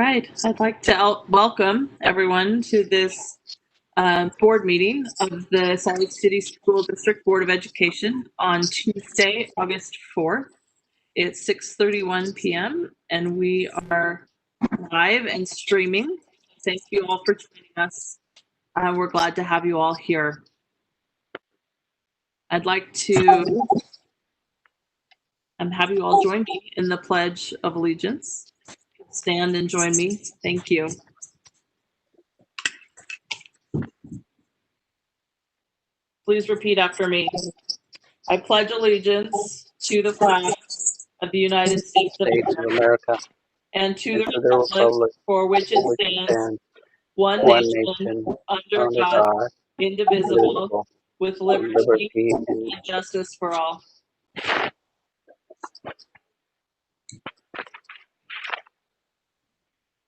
right, I'd like to welcome everyone to this board meeting of the Salt Lake City School District Board of Education on Tuesday, August 4th. It's 6:31 p.m. and we are live and streaming. Thank you all for joining us. We're glad to have you all here. I'd like to have you all join me in the Pledge of Allegiance. Stand and join me. Thank you. Please repeat after me. I pledge allegiance to the flag of the United States of America and to the republic for which it stands, one nation, under God, indivisible, with liberty and justice for all.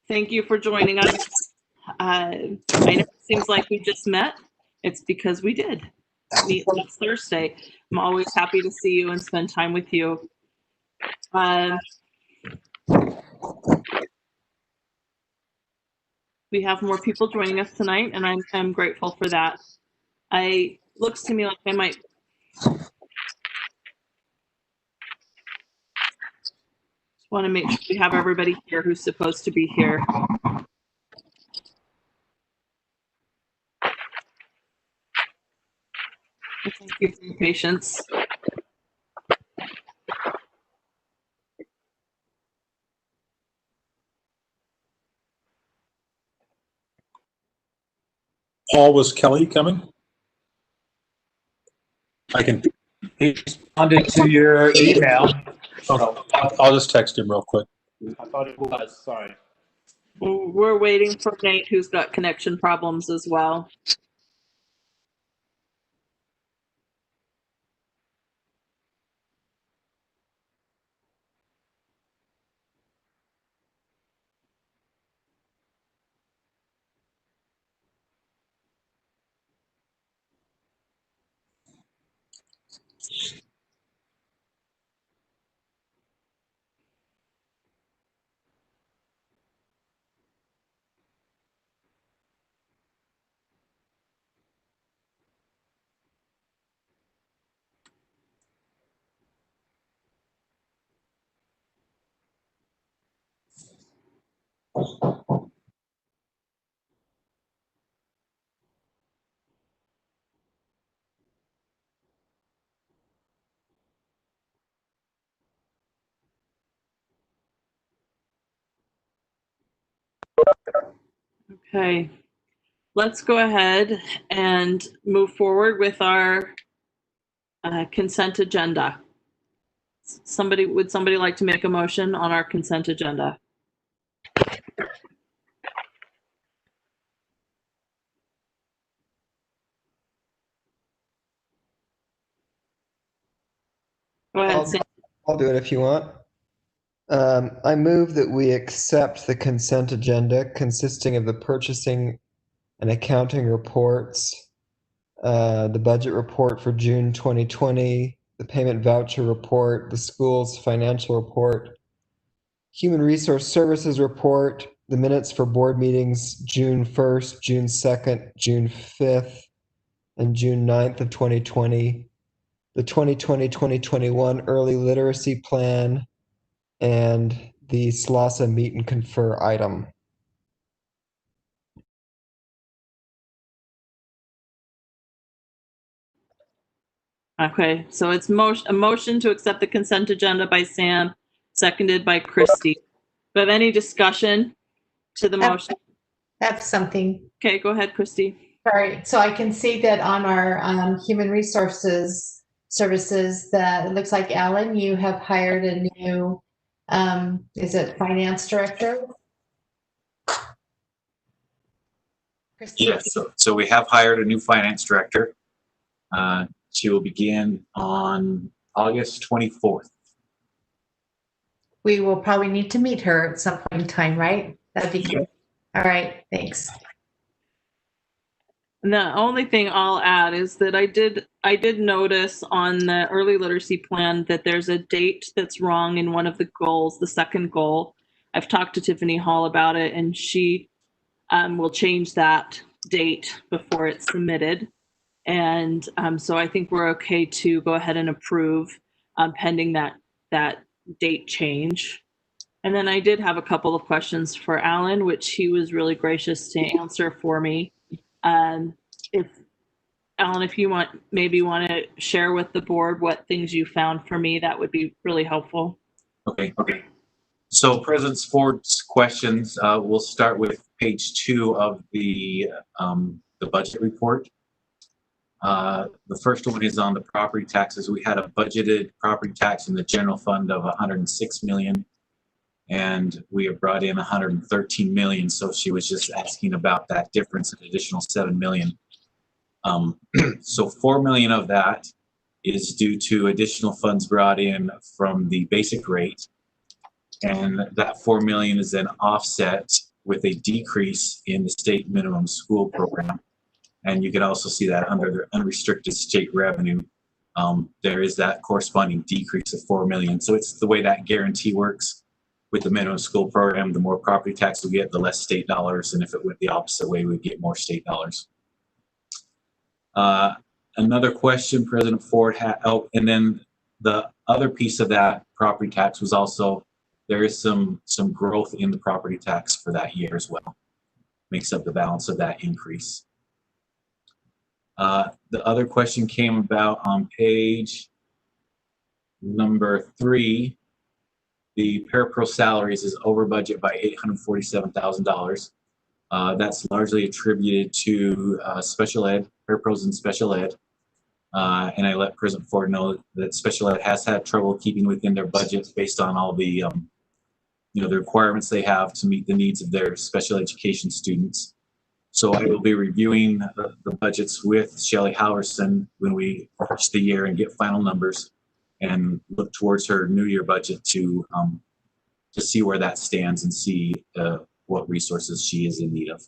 Thank you for joining us. I know it seems like we just met. It's because we did meet last Thursday. I'm always happy to see you and spend time with you. We have more people joining us tonight, and I'm grateful for that. Looks to me like I might want to make sure we have everybody here who's supposed to be here. Thank you for your patience. Paul, was Kelly coming? He responded to your email. Oh, no. I'll just text him real quick. I thought it was, sorry. We're waiting for Nate, who's got connection problems as well. Okay, let's go ahead and move forward with our consent agenda. Would somebody like to make a motion on our consent agenda? Go ahead, Sam. I'll do it if you want. I move that we accept the consent agenda consisting of the purchasing and accounting reports, the budget report for June 2020, the payment voucher report, the school's financial report, human resource services report, the minutes for board meetings June 1st, June 2nd, June 5th, and June 9th of 2020, the 2020-2021 early literacy plan, and the SLASA meet and confer item. Okay, so it's a motion to accept the consent agenda by Sam, seconded by Christy. Do we have any discussion to the motion? That's something. Okay, go ahead, Christy. Sorry. So I can see that on our human resources services that it looks like, Alan, you have hired a new, is it finance director? Christy? Yes, so we have hired a new finance director. She will begin on August 24th. We will probably need to meet her at some point in time, right? That'd be good. All right, thanks. And the only thing I'll add is that I did notice on the early literacy plan that there's a date that's wrong in one of the goals, the second goal. I've talked to Tiffany Hall about it, and she will change that date before it's submitted. And so I think we're okay to go ahead and approve pending that date change. And then I did have a couple of questions for Alan, which he was really gracious to answer for me. If Alan, if you maybe want to share with the board what things you found for me, that would be really helpful. Okay. So President Ford's questions, we'll start with page 2 of the budget report. The first one is on the property taxes. We had a budgeted property tax in the general fund of 106 million, and we have brought in 113 million. So she was just asking about that difference, an additional 7 million. So 4 million of that is due to additional funds brought in from the basic rate. And that 4 million is then offset with a decrease in the state minimum school program. And you can also see that under the unrestricted state revenue, there is that corresponding decrease of 4 million. So it's the way that guarantee works with the minimum school program. The more property tax we get, the less state dollars. And if it went the opposite way, we'd get more state dollars. Another question President Ford had, and then the other piece of that property tax was also, there is some growth in the property tax for that year as well. Makes up the balance of that increase. The other question came about on page number 3. The parapro salaries is over budget by $847,000. That's largely attributed to special ed, parapros in special ed. And I let President Ford know that special ed has had trouble keeping within their budgets based on all the, the requirements they have to meet the needs of their special education students. So I will be reviewing the budgets with Shelley Halverson when we finish the year and get final numbers, and look towards her new year budget to see where that stands and see what resources she is in need of.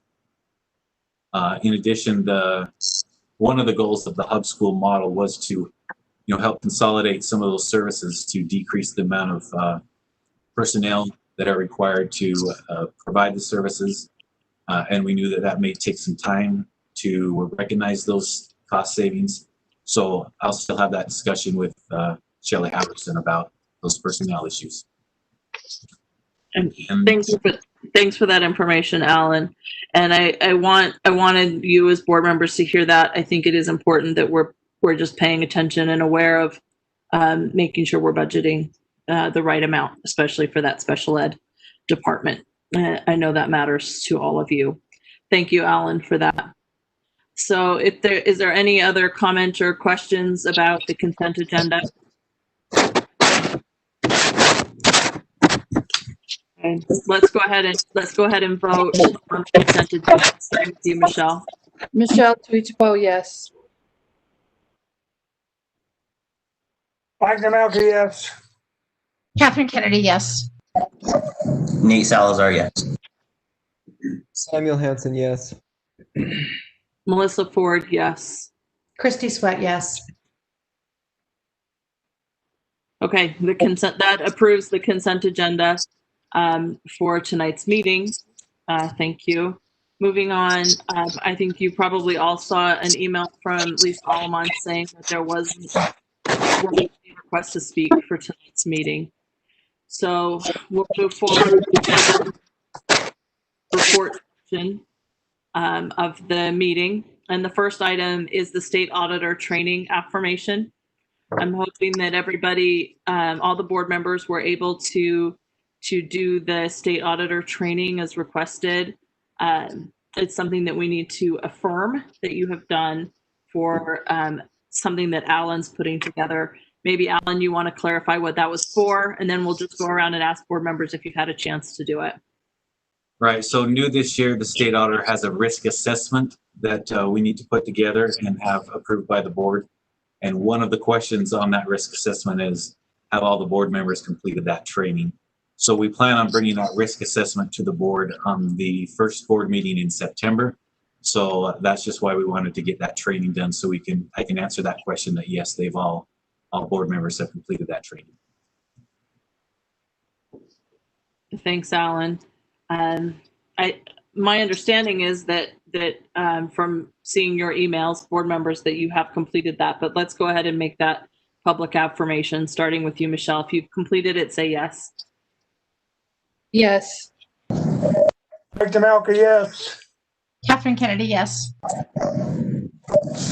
In addition, one of the goals of the hub school model was to help consolidate some of those services to decrease the amount of personnel that are required to provide the services. And we knew that may take some time to recognize those cost savings. So I'll still have that discussion with Shelley Halverson about those personnel issues. And thanks for that information, Alan. And I wanted you as board members to hear that. I think it is important that we're just paying attention and aware of making sure we're budgeting the right amount, especially for that special ed department. I know that matters to all of you. Thank you, Alan, for that. So is there any other comment or questions about the consent agenda? Okay, let's go ahead and vote on the consent agenda. Start with you, Michelle. Michelle Tuichpo, yes. Mike Gamelka, yes. Catherine Kennedy, yes. Nate Salazar, yes. Samuel Hansen, yes. Melissa Ford, yes. Christy Sweat, yes. Okay, that approves the consent agenda for tonight's meeting. Thank you. Moving on, I think you probably all saw an email from Lisa Allemon saying that there was a request to speak for tonight's meeting. So we'll move forward with the report section of the meeting. And the first item is the state auditor training affirmation. I'm hoping that everybody, all the board members, were able to do the state auditor training as requested. It's something that we need to affirm that you have done for something that Alan's putting together. Maybe, Alan, you want to clarify what that was for, and then we'll just go around and ask board members if you've had a chance to do it. Right. So new this year, the state auditor has a risk assessment that we need to put together and have approved by the board. And one of the questions on that risk assessment is, have all the board members completed that training? So we plan on bringing that risk assessment to the board on the first board meeting in September. So that's just why we wanted to get that training done, so I can answer that question that yes, all board members have completed that training. Thanks, Alan. My understanding is that from seeing your emails, board members, that you have completed that. But let's go ahead and make that public affirmation, starting with you, Michelle. If you've completed it, say yes. Yes. Mike DeMalka, yes. Catherine Kennedy, yes.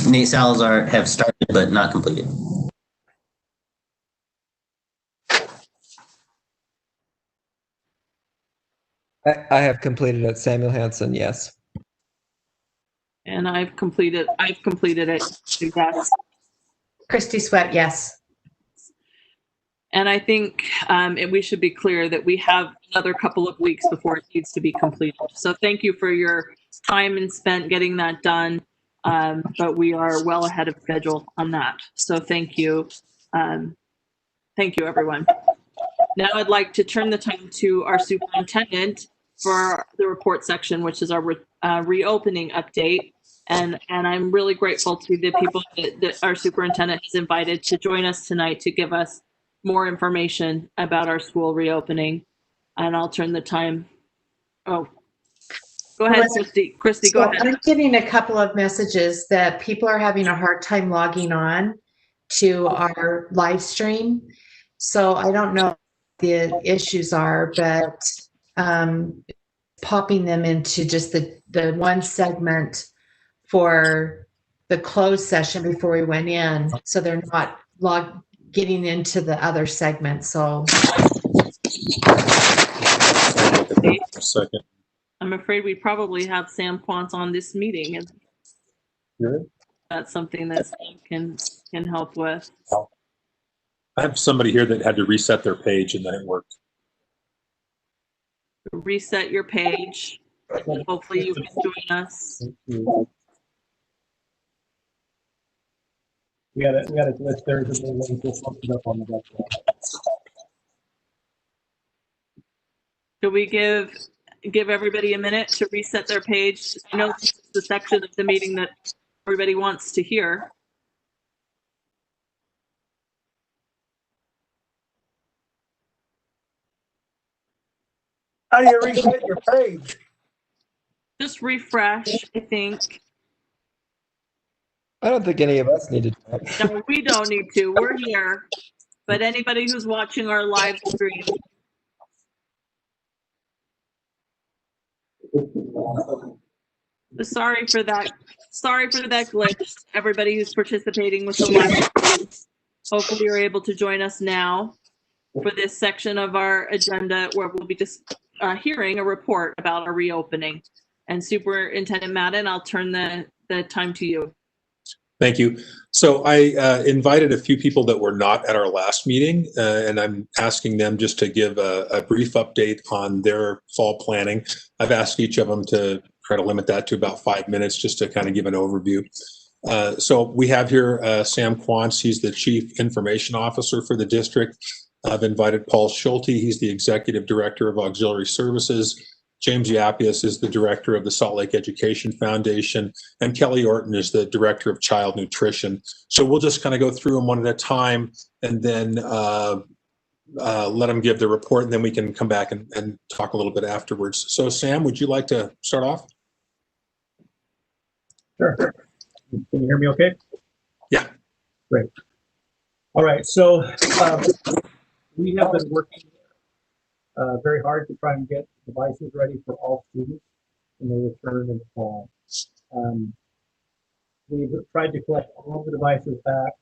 Nate Salazar have started but not completed. I have completed it. Samuel Hansen, yes. And I've completed it. Yes. Christy Sweat, yes. And I think we should be clear that we have another couple of weeks before it needs to be completed. So thank you for your time and spent getting that done. But we are well ahead of schedule on that. So thank you. Thank you, everyone. Now I'd like to turn the time to our superintendent for the report section, which is our reopening update. And I'm really grateful to the people that our superintendent has invited to join us tonight to give us more information about our school reopening. And I'll turn the time. Oh, go ahead, Christy, go ahead. I'm getting a couple of messages that people are having a hard time logging on to our live stream. So I don't know what the issues are, but popping them into just the one segment for the closed session before we went in. So they're not getting into the other segment. So A second. I'm afraid we probably have Sam Quantz on this meeting, and Good. that's something that Sam can help with. I have somebody here that had to reset their page and then it worked. Reset your page. Hopefully you can join us. We got a glitch there. Just something up on the website. Should we give everybody a minute to reset their page? I know this is the section of the meeting that everybody wants to hear. How do you reset your page? Just refresh, I think. I don't think any of us need to do it. No, we don't need to. We're here. But anybody who's watching our live stream, sorry for that glitch. Everybody who's participating with the live stream, hopefully you're able to join us now for this section of our agenda where we'll be just hearing a report about our reopening. And Superintendent Madden, I'll turn the time to you. Thank you. So I invited a few people that were not at our last meeting, and I'm asking them just to give a brief update on their fall planning. I've asked each of them to try to limit that to about 5 minutes just to kind of give an overview. So we have here Sam Quantz. He's the Chief Information Officer for the district. I've invited Paul Schulte. He's the Executive Director of Auxiliary Services. James Yapius is the director of the Salt Lake Education Foundation, and Kelly Orton is the director of Child Nutrition. So we'll just kind of go through them one at a time and then let them give the report, and then we can come back and talk a little bit afterwards. So Sam, would you like to start off? Sure. Can you hear me okay? Yeah. Great. All right. So we have been working very hard to try and get devices ready for all students when they return in the fall. We've tried to collect all the devices back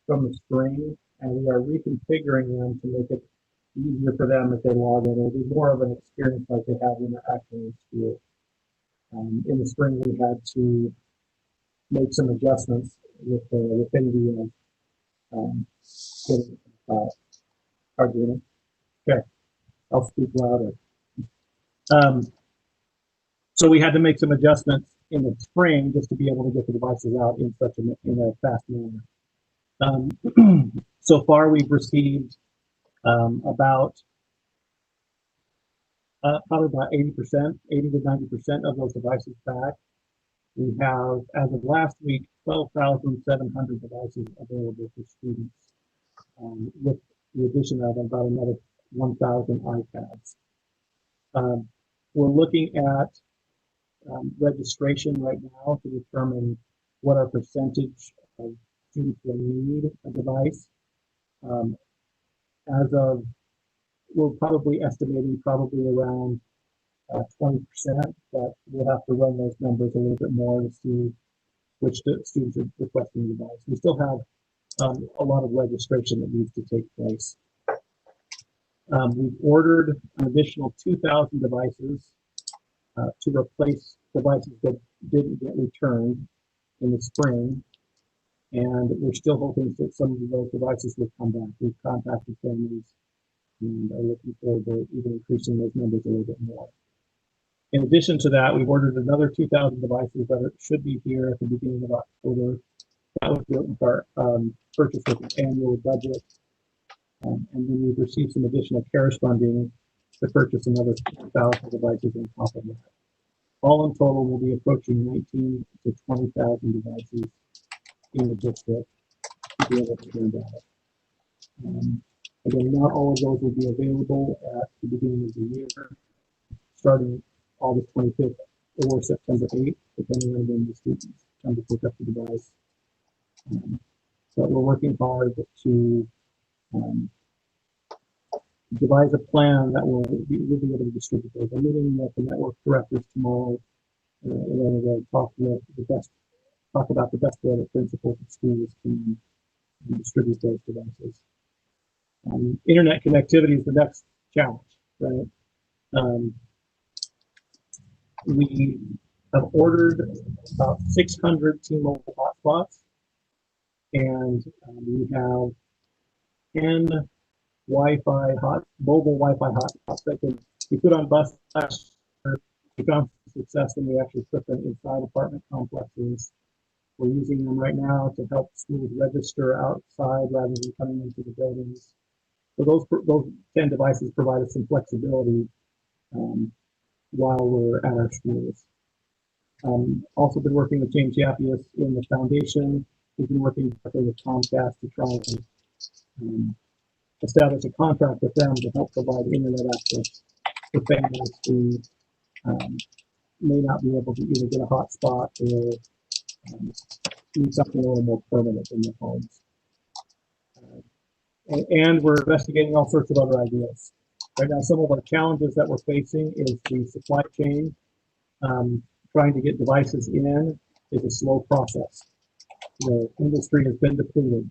from the spring, and we are reconfiguring them to make it easier for them as they log in. It'll be more of an experience like they have when they're actually in school. In the spring, we had to make some adjustments with the rapidity of getting Arduino. Okay, I'll speak louder. So we had to make some adjustments in the spring just to be able to get the devices out in a fast manner. So far, we've received about probably about 80%, 80 to 90% of those devices back. We have, as of last week, 12,700 devices available for students, with the addition of about another 1,000 iPads. We're looking at registration right now to determine what our percentage of students will need a device. As of, we're probably estimating around 20%, but we'll have to run those numbers a little bit more to see which students are requesting the device. We still have a lot of registration that needs to take place. We've ordered an additional 2,000 devices to replace devices that didn't get returned in the spring. And we're still hoping that some of those devices will come back. We've contacted families and are looking forward to even increasing those numbers a little bit more. In addition to that, we've ordered another 2,000 devices that should be here at the beginning of October. That was built with our purchase with the annual budget. And then we've received some additional CARES funding to purchase another 2,000 devices on top of that. All in total, we'll be approaching 19 to 20,000 devices in the district to be able to turn data. Again, not all of those will be available at the beginning of the year, starting August 25th or September 8th, depending on when the students come to pick up the device. But we're working hard to devise a plan that we'll be able to distribute those. I'm meeting with the network directors tomorrow in order to talk about the best way that principals and schools can distribute those devices. Internet connectivity is the next challenge, right? We have ordered about 600 T-Mobile hotspots, and we have 10 mobile Wi-Fi hotspots that can be put on buses. We found success when we actually put them inside apartment complexes. We're using them right now to help schools register outside rather than coming into the buildings. So those 10 devices provide us some flexibility while we're at our schools. Also been working with James Yappius in the foundation. We've been working directly with Comcast to try and establish a contract with them to help provide internet access for families who may not be able to either get a hotspot or need something a little more permanent in their homes. And we're investigating all sorts of other ideas. Right now, some of our challenges that we're facing is the supply chain. Trying to get devices in is a slow process. The industry has been depleted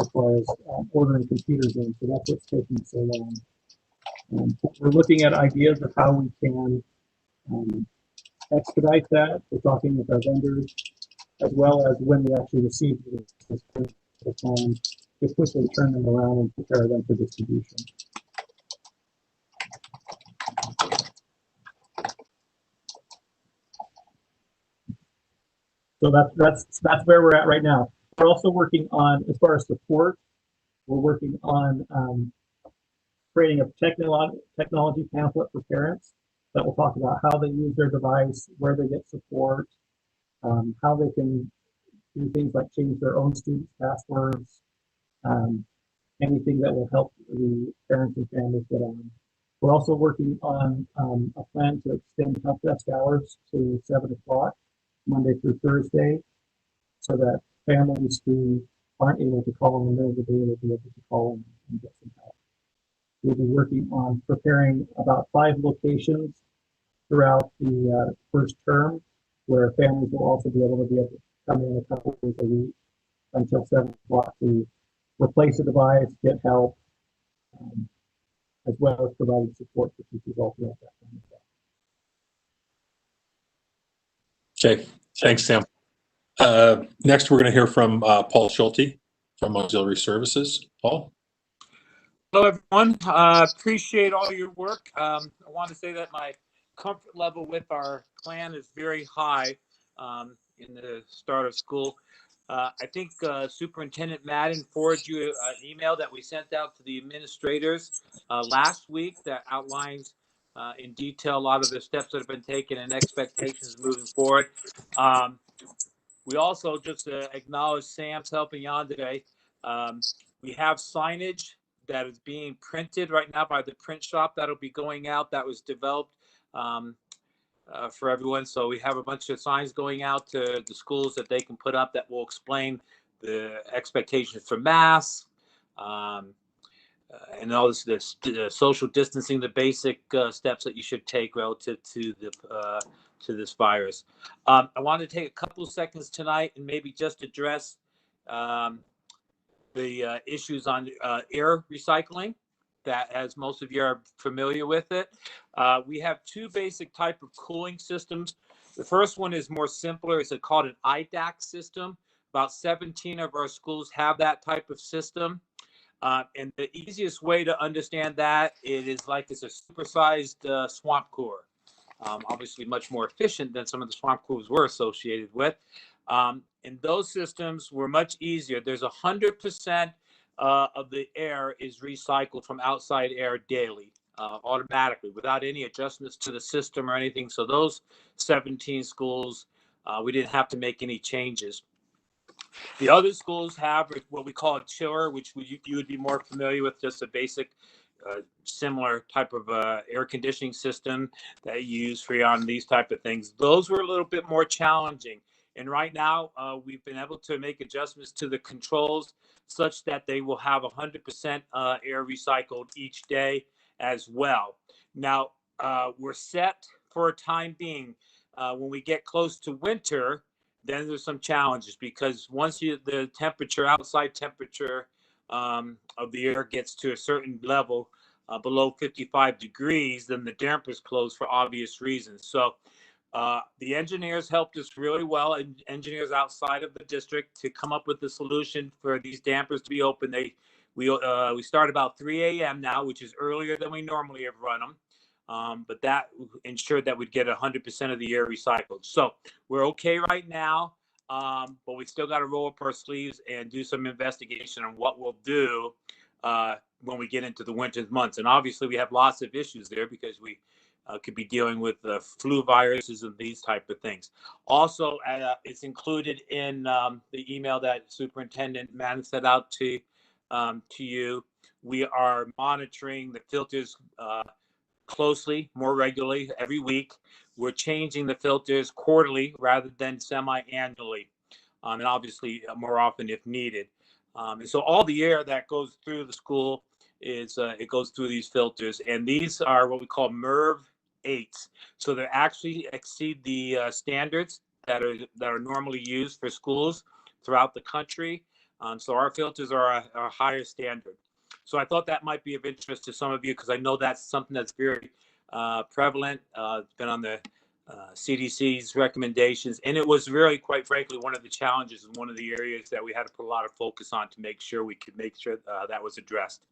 as far as ordering computers in, so that's what's taking so long. We're looking at ideas of how we can expedite that. We're talking with our vendors, as well as when we actually receive the phone, to quickly turn them around and prepare them for distribution. So that's where we're at right now. We're also working on, as far as support, we're working on creating a technology pamphlet for parents that will talk about how they use their device, where they get support, how they can do things like change their own students' passwords, anything that will help the parents and families get on. We're also working on a plan to extend help desk hours to 7 o'clock, Monday through Thursday, so that families who aren't able to call in the middle of the day will be able to call in and get some help. We'll be working on preparing about 5 locations throughout the first term, where families will also be able to come in a couple of days a week until 7 o'clock to replace a device, get help, as well as providing support for teachers all throughout that time as well. Okay, thanks, Sam. Next, we're going to hear from Paul Schulte from Auxiliary Services. Paul? Hello, everyone. Appreciate all your work. I want to say that my comfort level with our plan is very high in the start of school. I think Superintendent Madden forwarded you an email that we sent out to the administrators last week that outlines in detail a lot of the steps that have been taken and expectations moving forward. We also just acknowledge Sam's helping on today. We have signage that is being printed right now by the print shop that'll be going out. That was developed for everyone. So we have a bunch of signs going out to the schools that they can put up that will explain the expectations for masks, and all the social distancing, the basic steps that you should take relative to this virus. I wanted to take a couple of seconds tonight and maybe just address the issues on air recycling, that, as most of you are familiar with it. We have two basic type of cooling systems. The first one is more simpler. It's called an IDAC system. About 17 of our schools have that type of system. And the easiest way to understand that, it is like it's a supersized swamp cooler. Obviously much more efficient than some of the swamp coolers we're associated with. And those systems were much easier. There's 100% of the air is recycled from outside air daily, automatically, without any adjustments to the system or anything. So those 17 schools, we didn't have to make any changes. The other schools have what we call a chiller, which you would be more familiar with, just a basic similar type of air conditioning system that you use for on these type of things. Those were a little bit more challenging. And right now, we've been able to make adjustments to the controls such that they will have 100% air recycled each day as well. Now, we're set for a time being. When we get close to winter, then there's some challenges, because once the temperature, outside temperature of the air gets to a certain level, below 55 degrees, then the dampers close for obvious reasons. So the engineers helped us really well, and engineers outside of the district, to come up with the solution for these dampers to be open. We start about 3 a.m. now, which is earlier than we normally have run them. But that ensured that we'd get 100% of the air recycled. So we're okay right now, but we still got to roll up our sleeves and do some investigation on what we'll do when we get into the winter months. And obviously we have lots of issues there, because we could be dealing with flu viruses and these type of things. Also, it's included in the email that Superintendent Mann sent out to you. We are monitoring the filters closely, more regularly, every week. We're changing the filters quarterly rather than semi-annually, and obviously more often if needed. And so all the air that goes through the school is it goes through these filters, and these are what we call MERV 8s. So they actually exceed the standards that are normally used for schools throughout the country. So our filters are a higher standard. So I thought that might be of interest to some of you, because I know that's something that's very prevalent. It's been on the CDC's recommendations, and it was really, quite frankly, one of the challenges and one of the areas that we had to put a lot of focus on to make sure we could make sure that was addressed.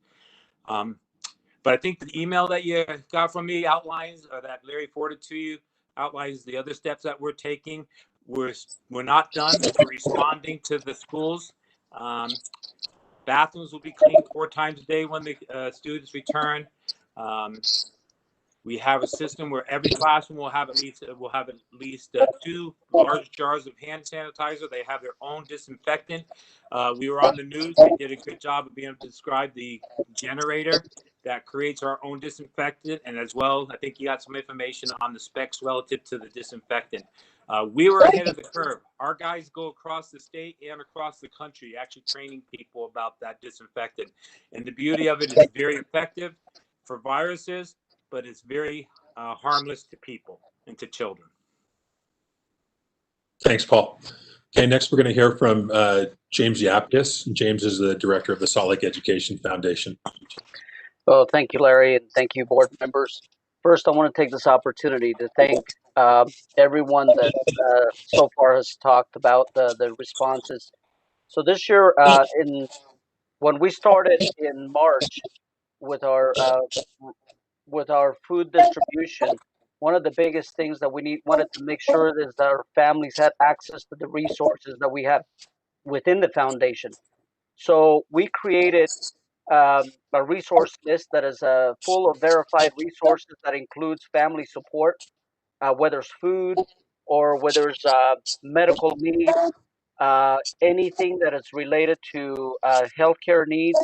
But I think the email that you got from me outlines, or that Larry forwarded to you, outlines the other steps that we're taking. We're not done. We're responding to the schools. Bathrooms will be cleaned 4 times a day when the students return. We have a system where every classroom will have at least 2 large jars of hand sanitizer. They have their own disinfectant. We were on the news. They did a good job of being able to describe the generator that creates our own disinfectant, and as well, I think you got some information on the specs relative to the disinfectant. We were ahead of the curve. Our guys go across the state and across the country, actually training people about that disinfectant. And the beauty of it is very effective for viruses, but it's very harmless to people and to children. Thanks, Paul. Okay, next we're going to hear from James Yapkis. James is the director of the Salt Lake Education Foundation. Well, thank you, Larry, and thank you, board members. First, I want to take this opportunity to thank everyone that so far has talked about the responses. So this year, when we started in March with our food distribution, one of the biggest things that we wanted to make sure is that our families had access to the resources that we have within the foundation. So we created a resource list that is full of verified resources that includes family support, whether it's food or whether it's medical needs, anything that is related to healthcare needs,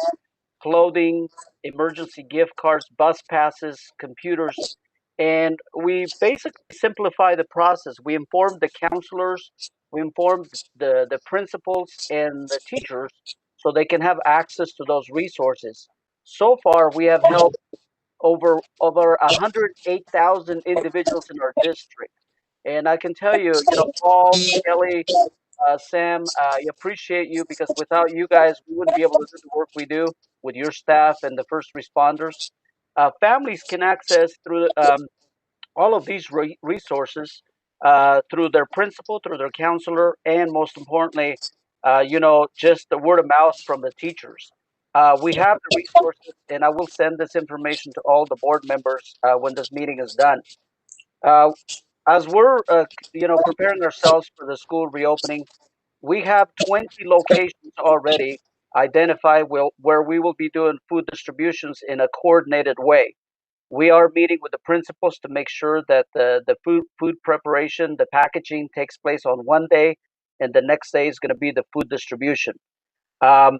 clothing, emergency gift cards, bus passes, computers, and we basically simplify the process. We informed the counselors, we informed the principals and the teachers so they can have access to those resources. So far, we have helped over 108,000 individuals in our district. And I can tell you, Paul, Kelly, Sam, I appreciate you because without you guys, we wouldn't be able to do the work we do with your staff and the first responders. Families can access through all of these resources through their principal, through their counselor, and most importantly, just the word of mouth from the teachers. We have the resources, and I will send this information to all the board members when this meeting is done. Uh, as we're, preparing ourselves for the school reopening, we have 20 locations already identified where we will be doing food distributions in a coordinated way. We are meeting with the principals to make sure that the food preparation, the packaging takes place on one day, and the next day is going to be the food distribution. Um,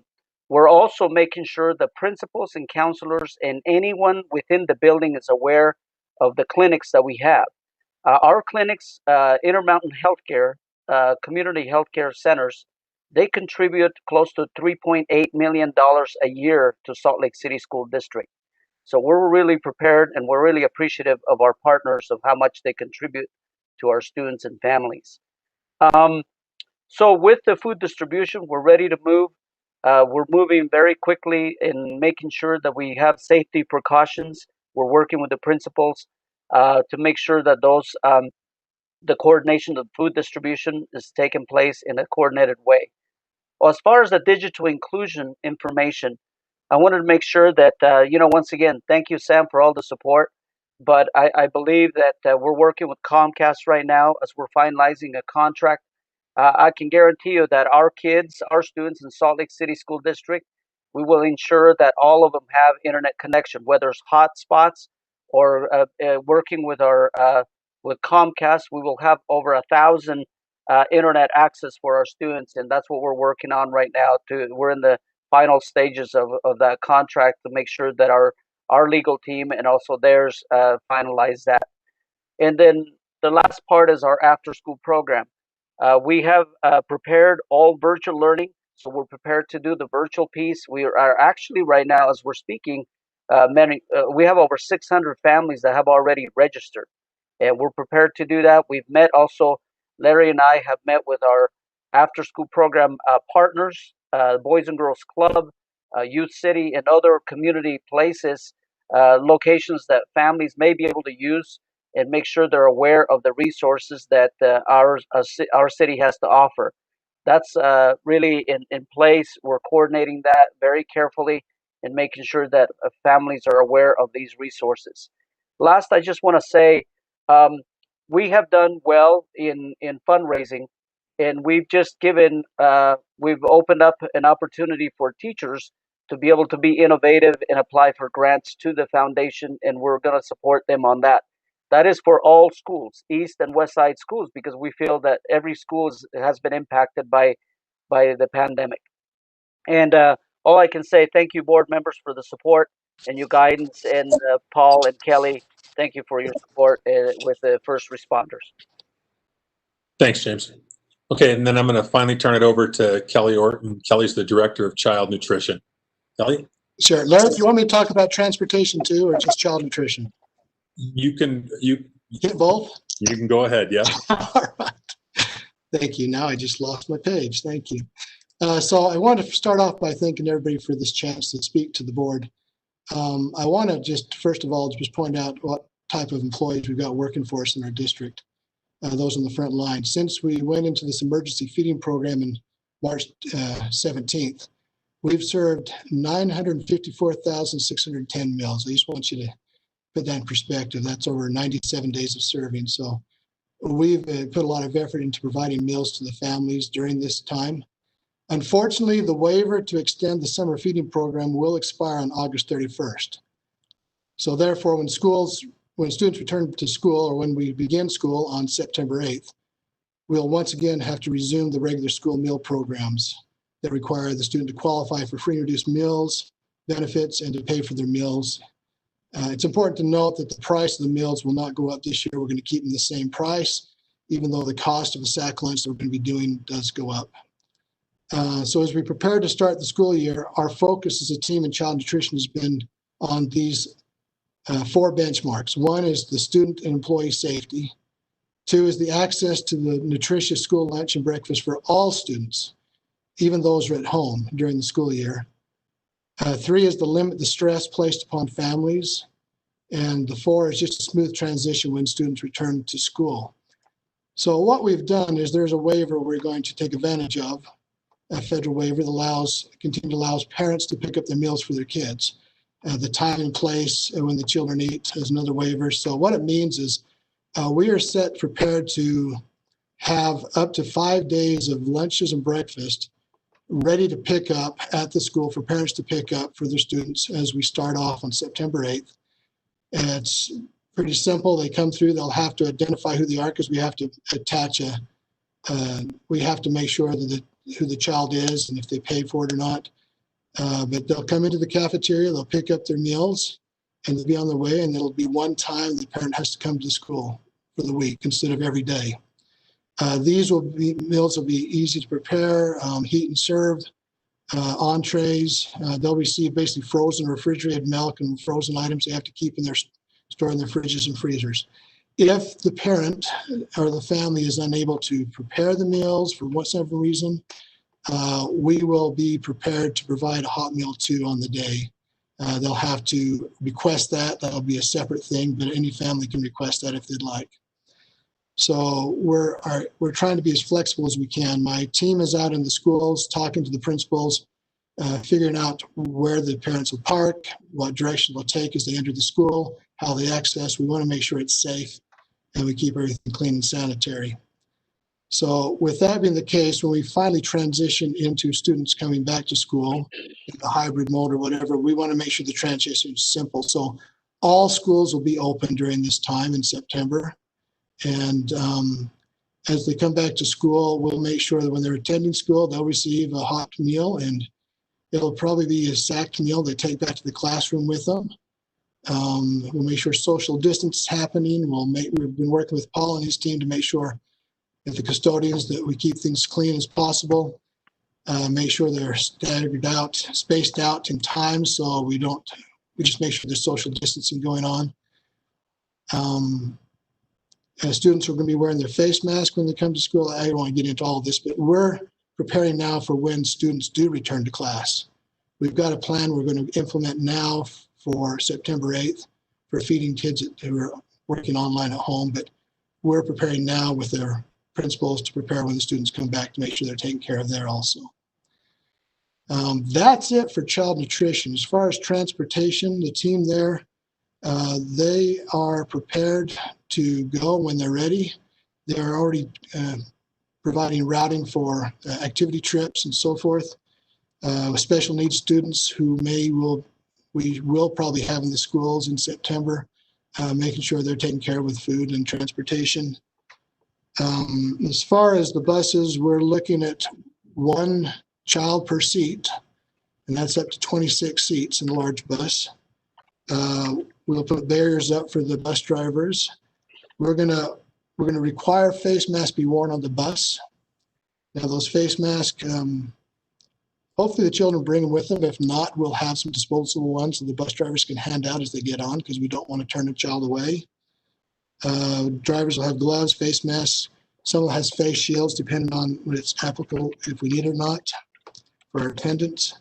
we're also making sure the principals and counselors and anyone within the building is aware of the clinics that we have. Our clinics, Intermountain Healthcare, community healthcare centers, they contribute close to $3.8 million a year to Salt Lake City School District. So we're really prepared and we're really appreciative of our partners of how much they contribute to our students and families. So with the food distribution, we're ready to move. We're moving very quickly in making sure that we have safety precautions. We're working with the principals to make sure that the coordination of food distribution is taking place in a coordinated way. Well, as far as the digital inclusion information, I wanted to make sure that, once again, thank you, Sam, for all the support. But I believe that we're working with Comcast right now as we're finalizing a contract. I can guarantee you that our kids, our students in Salt Lake City School District, we will ensure that all of them have internet connection, whether it's hotspots or working with Comcast. We will have over 1,000 internet access for our students, and that's what we're working on right now. We're in the final stages of that contract to make sure that our legal team and also theirs finalize that. And then the last part is our after school program. We have prepared all virtual learning, so we're prepared to do the virtual piece. We are actually right now, as we're speaking, we have over 600 families that have already registered, and we're prepared to do that. We've met also, Larry and I have met with our after school program partners, Boys and Girls Club, Youth City, and other community places, locations that families may be able to use and make sure they're aware of the resources that our city has to offer. That's really in place. We're coordinating that very carefully and making sure that families are aware of these resources. Last, I just want to say we have done well in fundraising, and we've just we've opened up an opportunity for teachers to be able to be innovative and apply for grants to the foundation, and we're going to support them on that. That is for all schools, East and West Side schools, because we feel that every school has been impacted by the pandemic. And all I can say, thank you, board members, for the support and your guidance, and Paul and Kelly, thank you for your support with the first responders. Thanks, James. Okay, and then I'm going to finally turn it over to Kelly Orton. Kelly's the Director of Child Nutrition. Kelly? Sure. Larry, do you want me to talk about transportation too, or just child nutrition? You can Hit both? You can go ahead, yeah. All right. Thank you. Now I just lost my page. Thank you. So I want to start off by thanking everybody for this chance to speak to the board. I want to just, first of all, just point out what type of employees we've got working for us in our district, those on the front line. Since we went into this emergency feeding program in March 17th, we've served 954,610 meals. I just want you to put that in perspective. That's over 97 days of serving. So we've put a lot of effort into providing meals to the families during this time. Unfortunately, the waiver to extend the summer feeding program will expire on August 31st. So therefore, when students return to school, or when we begin school on September 8th, we'll once again have to resume the regular school meal programs that require the student to qualify for free and reduced meals, benefits and to pay for their meals. It's important to note that the price of the meals will not go up this year. We're going to keep them the same price, even though the cost of a sack lunch that we're going to be doing does go up. So as we prepare to start the school year, our focus as a team in child nutrition has been on these 4 benchmarks. 1 is the student and employee safety. 2 is the access to the nutritious school lunch and breakfast for all students, even those who are at home during the school year. 3 is to limit the stress placed upon families. And the 4 is just a smooth transition when students return to school. So what we've done is there's a waiver we're going to take advantage of, a federal waiver that allows parents to pick up their meals for their kids. The time and place when the children eat is another waiver. So what it means is we are prepared to have up to 5 days of lunches and breakfast ready to pick up at the school for parents to pick up for their students as we start off on September 8th. And it's pretty simple. They come through, they'll have to identify who they are because we have to attach we have to make sure that who the child is and if they pay for it or not. But they'll come into the cafeteria, they'll pick up their meals and they'll be on their way, and it'll be one time the parent has to come to the school for the week instead of every day. These meals will be easy to prepare, heat and serve, entrees. They'll receive basically frozen refrigerated milk and frozen items they have to keep in their store in their fridges and freezers. If the parent or the family is unable to prepare the meals for whatever reason, we will be prepared to provide a hot meal too on the day. They'll have to request that. That'll be a separate thing, but any family can request that if they'd like. So we're trying to be as flexible as we can. My team is out in the schools talking to the principals, figuring out where the parents will park, what direction they'll take as they enter the school, how they access. We want to make sure it's safe and we keep everything clean and sanitary. So with that being the case, when we finally transition into students coming back to school in the hybrid mode or whatever, we want to make sure the transition is simple. So all schools will be open during this time in September. And as they come back to school, we'll make sure that when they're attending school, they'll receive a hot meal, and it'll probably be a sacked meal they take back to the classroom with them. We'll make sure social distance is happening. We've been working with Paul and his team to make sure that the custodians that we keep things clean as possible, make sure they're staggered out, spaced out in time, so we just make sure there's social distancing going on. Students are going to be wearing their face mask when they come to school. I don't want to get into all of this, but we're preparing now for when students do return to class. We've got a plan we're going to implement now for September 8th for feeding kids who are working online at home, but we're preparing now with their principals to prepare when the students come back to make sure they're taken care of there also. That's it for child nutrition. As far as transportation, the team there, they are prepared to go when they're ready. They're already providing routing for activity trips and so forth. Special needs students who we will probably have in the schools in September, making sure they're taken care of with food and transportation. As far as the buses, we're looking at 1 child per seat, and that's up to 26 seats in a large bus. We'll put barriers up for the bus drivers. We're gonna require face masks be worn on the bus. Now those face masks, hopefully the children bring them with them. If not, we'll have some disposable ones that the bus drivers can hand out as they get on, because we don't want to turn a child away. Drivers will have gloves, face masks. Some will have face shields, depending on when it's applicable, if we need it or not, for our attendants.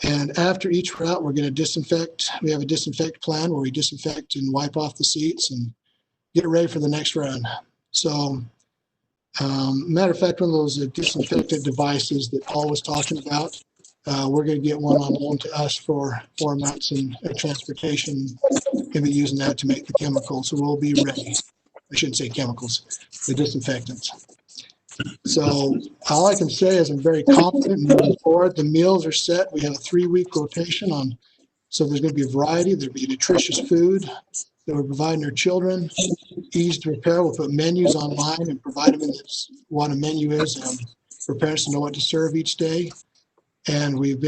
And after each route, we're going to disinfect. We have a disinfect plan where we disinfect and wipe off the seats and get ready for the next run. So, matter of fact, one of those disinfectant devices that Paul was talking about, we're going to get one on loan to us for 4 months, and transportation can be using that to make the chemicals. So we'll be ready. I shouldn't say chemicals, the disinfectants. So all I can say is I'm very confident moving forward. The meals are set. We have a 3-week rotation on, so there's going to be a variety. There'll be nutritious food that we're providing our children, easy to prepare. We'll put menus online and provide them in what a menu is for parents to know what to serve each day. And we've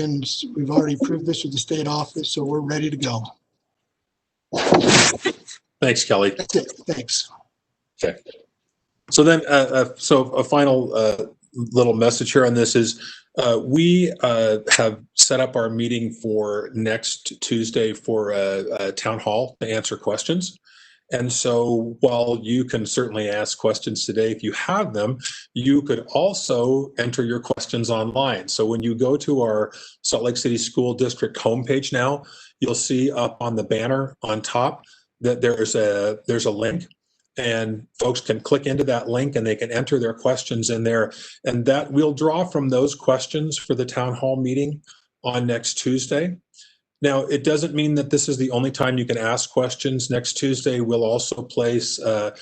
already approved this with the state office, so we're ready to go. Thanks, Kelly. That's it. Thanks. Okay. So then, so a final little message here on this is we have set up our meeting for next Tuesday for a town hall to answer questions. And so while you can certainly ask questions today, if you have them, you could also enter your questions online. So when you go to our Salt Lake City School District homepage now, you'll see up on the banner on top that there's a link, and folks can click into that link and they can enter their questions in there. And that we'll draw from those questions for the town hall meeting on next Tuesday. Now, it doesn't mean that this is the only time you can ask questions. Next Tuesday, we'll also place a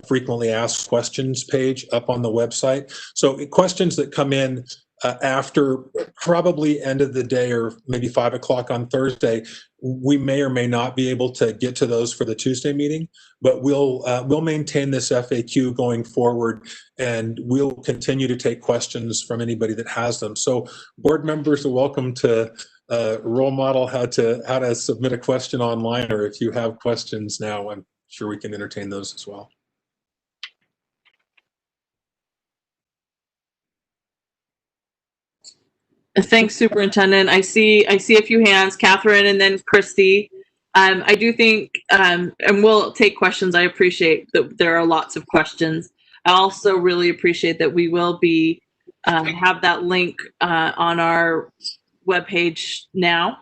frequently asked questions page up on the website. So questions that come in after probably end of the day or maybe 5 o'clock on Thursday, we may or may not be able to get to those for the Tuesday meeting, but we'll maintain this FAQ going forward, and we'll continue to take questions from anybody that has them. So board members are welcome to role model how to submit a question online, or if you have questions now, I'm sure we can entertain those as well. Thanks, Superintendent. I see a few hands, Catherine and then Christy. I do think, and we'll take questions. I appreciate that there are lots of questions. I also really appreciate that we will be have that link on our webpage now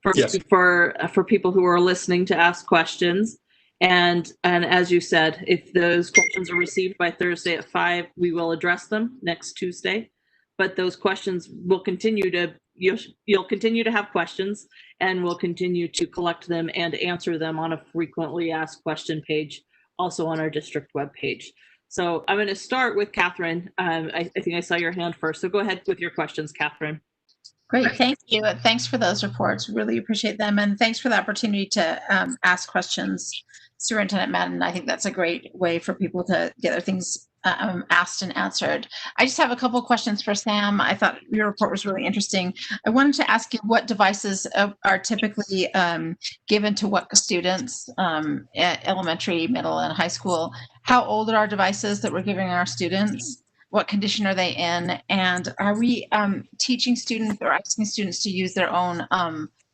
for people who are listening to ask questions. And as you said, if those questions are received by Thursday at 5, we will address them next Tuesday. But those questions will continue to, you'll continue to have questions, and we'll continue to collect them and answer them on a frequently asked question page, also on our district webpage. So I'm going to start with Catherine. I think I saw your hand first. So go ahead with your questions, Catherine. Great, thank you. Thanks for those reports. Really appreciate them. And thanks for the opportunity to ask questions, Superintendent Madden. I think that's a great way for people to get their things asked and answered. I just have a couple of questions for Sam. I thought your report was really interesting. I wanted to ask you what devices are typically given to what students at elementary, middle, and high school. How old are our devices that we're giving our students? What condition are they in? And are we teaching students or asking students to use their own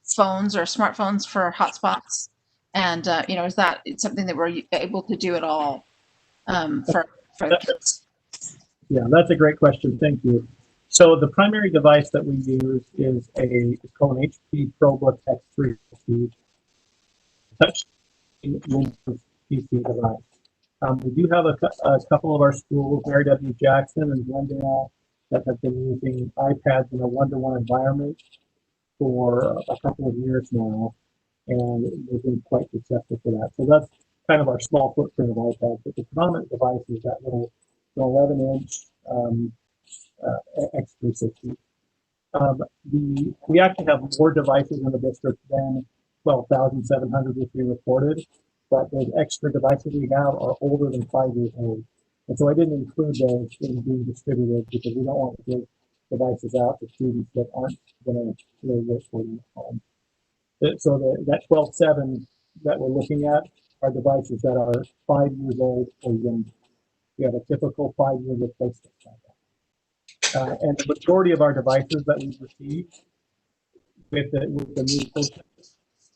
phones or smartphones for hotspots? And is that something that we're able to do at all for the kids? Yeah, that's a great question. Thank you. So the primary device that we use is it's called an HP ProBook X3 touch Windows PC device. We do have a couple of our schools, Mary W. Jackson and Glendale, that have been using iPads in a one-to-one environment for a couple of years now, and they've been quite successful for that. So that's kind of our small footprint of iPads, but the predominant device is that little 11-inch X360. We actually have more devices in the district than 12,700 which we reported, but those extra devices we have are older than 5 years old. And so I didn't include those in being distributed because we don't want to give devices out to students that aren't going to really work for them at home. So that 12.7 that we're looking at are devices that are 5 years old or younger. We have a typical 5-year replacement cycle. And the majority of our devices that we've received with the new posting,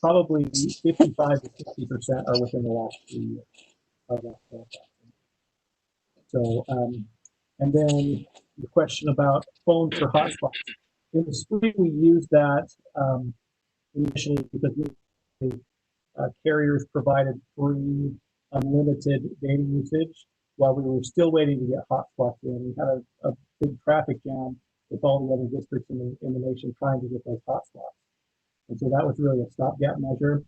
probably 55 to 60% are within the last 3 years of that 12,000. So, and then the question about phones for hotspots. In the spring, we used that initially because carriers provided free, unlimited data usage while we were still waiting to get hotspots in. We had a big traffic jam with all the other districts in the nation trying to get those hotspots. And so that was really a stopgap measure.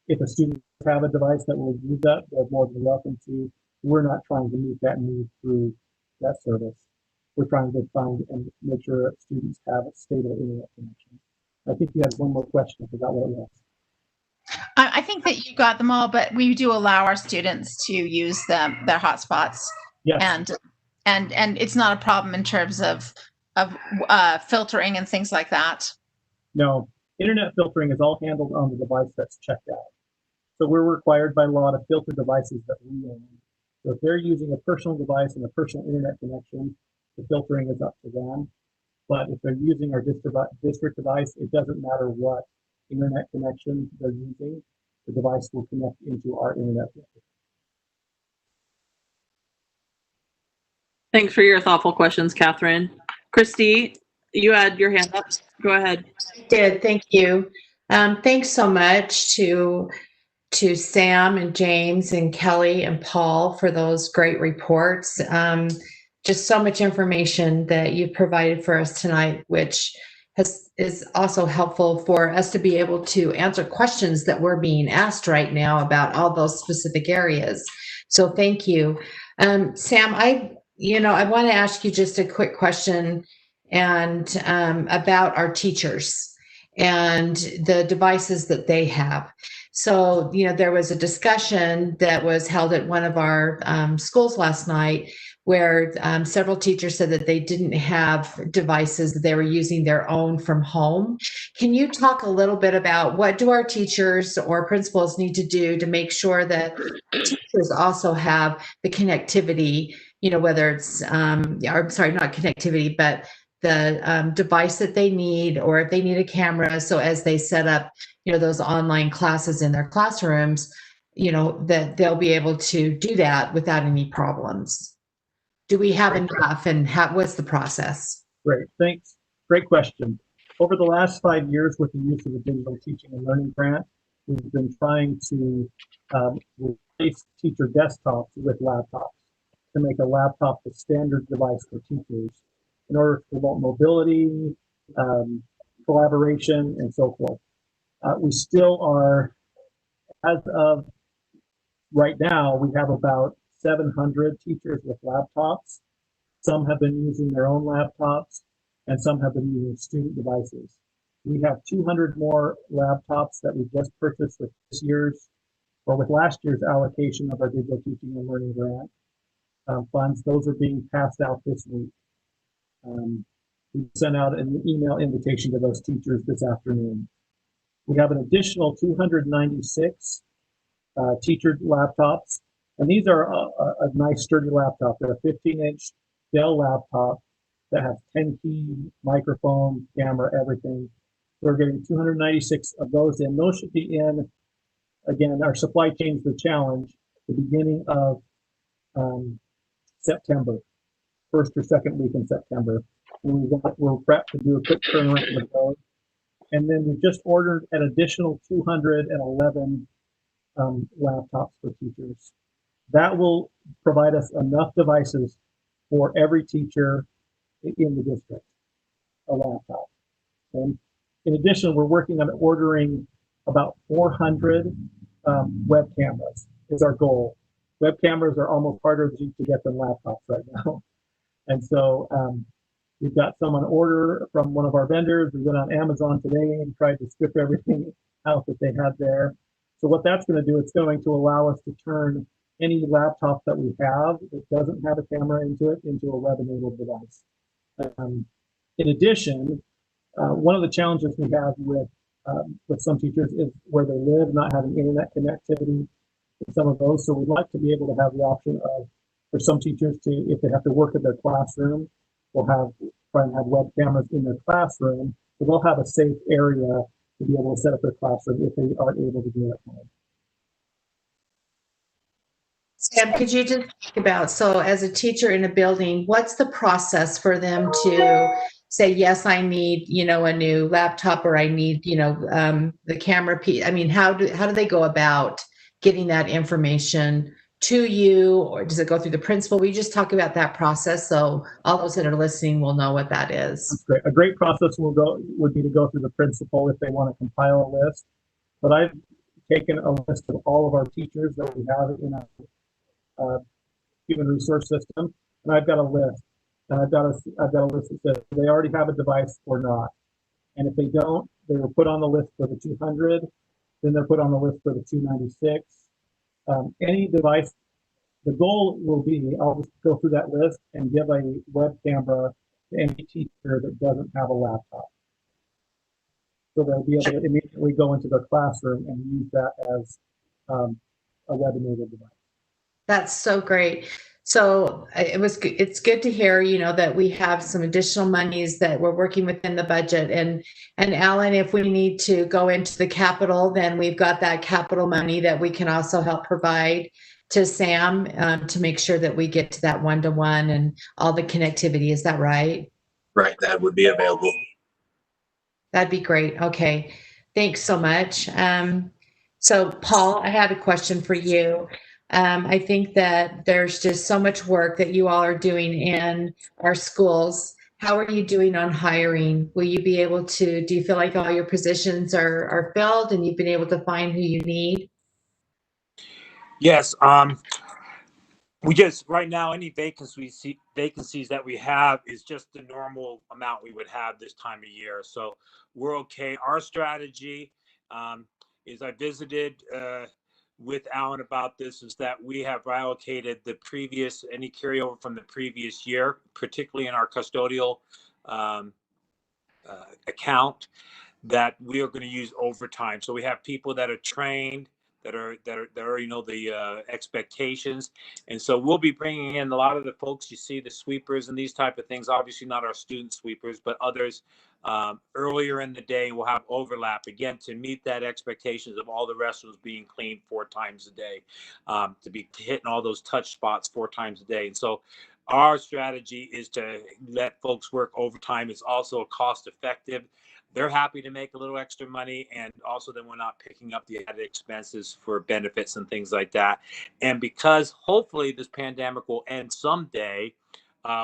If a student have a device that will use that, they're more than welcome to. We're not trying to meet that need through that service. We're trying to find and make sure that students have a stable internet connection. I think you had one more question. I forgot what it was. I think that you got them all, but we do allow our students to use their hotspots. Yes. And it's not a problem in terms of filtering and things like that? No, internet filtering is all handled on the device that's checked out. So we're required by law to filter devices that we own. So if they're using a personal device and a personal internet connection, the filtering is up to them. But if they're using our district device, it doesn't matter what internet connection they're using, the device will connect into our internet filter. Thanks for your thoughtful questions, Catherine. Christy, you had your hand up. Go ahead. I did. Thank you. Thanks so much to Sam and James and Kelly and Paul for those great reports. Just so much information that you've provided for us tonight, which is also helpful for us to be able to answer questions that we're being asked right now about all those specific areas. So thank you. Sam, I want to ask you just a quick question and about our teachers and the devices that they have. So, there was a discussion that was held at one of our schools last night where several teachers said that they didn't have devices, that they were using their own from home. Can you talk a little bit about what do our teachers or principals need to do to make sure that teachers also have the connectivity, whether it's, I'm sorry, not connectivity, but the device that they need, or if they need a camera, so as they set up those online classes in their classrooms, that they'll be able to do that without any problems. Do we have enough, and what's the process? Great, thanks. Great question. Over the last 5 years with the use of the Digital Teaching and Learning Grant, we've been trying to replace teacher desktops with laptops to make a laptop the standard device for teachers in order to promote mobility, collaboration, and so forth. We still are, as of right now, we have about 700 teachers with laptops. Some have been using their own laptops, and some have been using student devices. We have 200 more laptops that we just purchased with with last year's allocation of our Digital Teaching and Learning Grant funds. Those are being passed out this week. We sent out an email invitation to those teachers this afternoon. We have an additional 296 teacher laptops, and these are a nice sturdy laptop. They're a 15-inch Dell laptop that has 10 key, microphone, camera, everything. We're getting 296 of those in. Those should be in, again, our supply chain's the challenge, the beginning of September, first or second week in September. And we're prepped to do a quick turnaround with those. And then we just ordered an additional 211 laptops for teachers. That will provide us enough devices for every teacher in the district, a laptop. And in addition, we're working on ordering about 400 web cameras is our goal. Web cameras are almost harder to get than laptops right now. And so we've got some on order from one of our vendors. We went on Amazon today and tried to strip everything out that they had there. So what that's going to do, it's going to allow us to turn any laptop that we have that doesn't have a camera into it into a web-enabled device. In addition, one of the challenges we have with some teachers is where they live, not having internet connectivity with some of those. So we'd like to be able to have the option of, for some teachers to, if they have to work at their classroom, we'll try and have web cameras in their classroom, so they'll have a safe area to be able to set up their classroom if they aren't able to do it at home. Sam, could you just talk about, so as a teacher in a building, what's the process for them to say, yes, I need, a new laptop, or I need, the camera piece? I mean, how do they go about getting that information to you, or does it go through the principal? We just talk about that process, so all those that are listening will know what that is. That's great. A great process would be to go through the principal if they want to compile a list. But I've taken a list of all of our teachers that we have in our human resource system, and I've got a list. And I've got a list that says they already have a device or not. And if they don't, they were put on the list for the 200. Then they're put on the list for the 296. Any device, the goal will be, I'll just go through that list and give a web camera to any teacher that doesn't have a laptop. So they'll be able to immediately go into the classroom and use that as a web-enabled device. That's so great. So it's good to hear, that we have some additional monies that we're working within the budget. And Alan, if we need to go into the capital, then we've got that capital money that we can also help provide to Sam to make sure that we get to that one-to-one and all the connectivity. Is that right? Right, that would be available. That'd be great. Okay, thanks so much. So Paul, I had a question for you. I think that there's just so much work that you all are doing in our schools. How are you doing on hiring? Will you be able to, do you feel like all your positions are filled and you've been able to find who you need? Yes. We just, right now, any vacancies that we have is just the normal amount we would have this time of year. So we're okay. Our strategy is, I visited with Alan about this, is that we have allocated any carryover from the previous year, particularly in our custodial account, that we are going to use overtime. So we have people that are trained, that already know the expectations. And so we'll be bringing in a lot of the folks you see, the sweepers and these type of things, obviously not our student sweepers, but others earlier in the day. We'll have overlap again to meet that expectations of all the restrooms being cleaned 4 times a day, to be hitting all those touch spots 4 times a day. And so our strategy is to let folks work overtime. It's also cost effective. They're happy to make a little extra money, and also then we're not picking up the added expenses for benefits and things like that. And because hopefully this pandemic will end someday,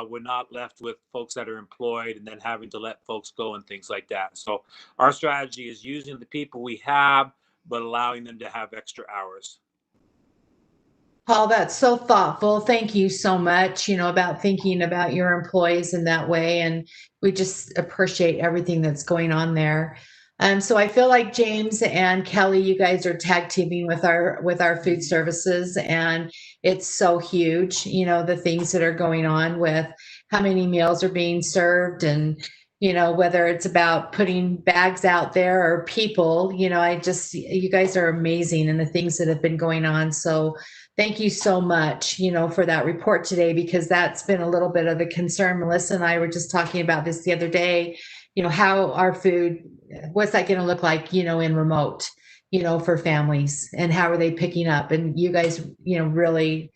we're not left with folks that are employed and then having to let folks go and things like that. So our strategy is using the people we have, but allowing them to have extra hours. Paul, that's so thoughtful. Thank you so much, about thinking about your employees in that way. And we just appreciate everything that's going on there. So I feel like James and Kelly, you guys are tag teaming with our food services, and it's so huge, the things that are going on with how many meals are being served, and whether it's about putting bags out there or people, you guys are amazing, and the things that have been going on. So thank you so much, for that report today, because that's been a little bit of a concern. Melissa and I were just talking about this the other day, how our food, what's that going to look like, in remote, for families, and how are they picking up? And you guys, really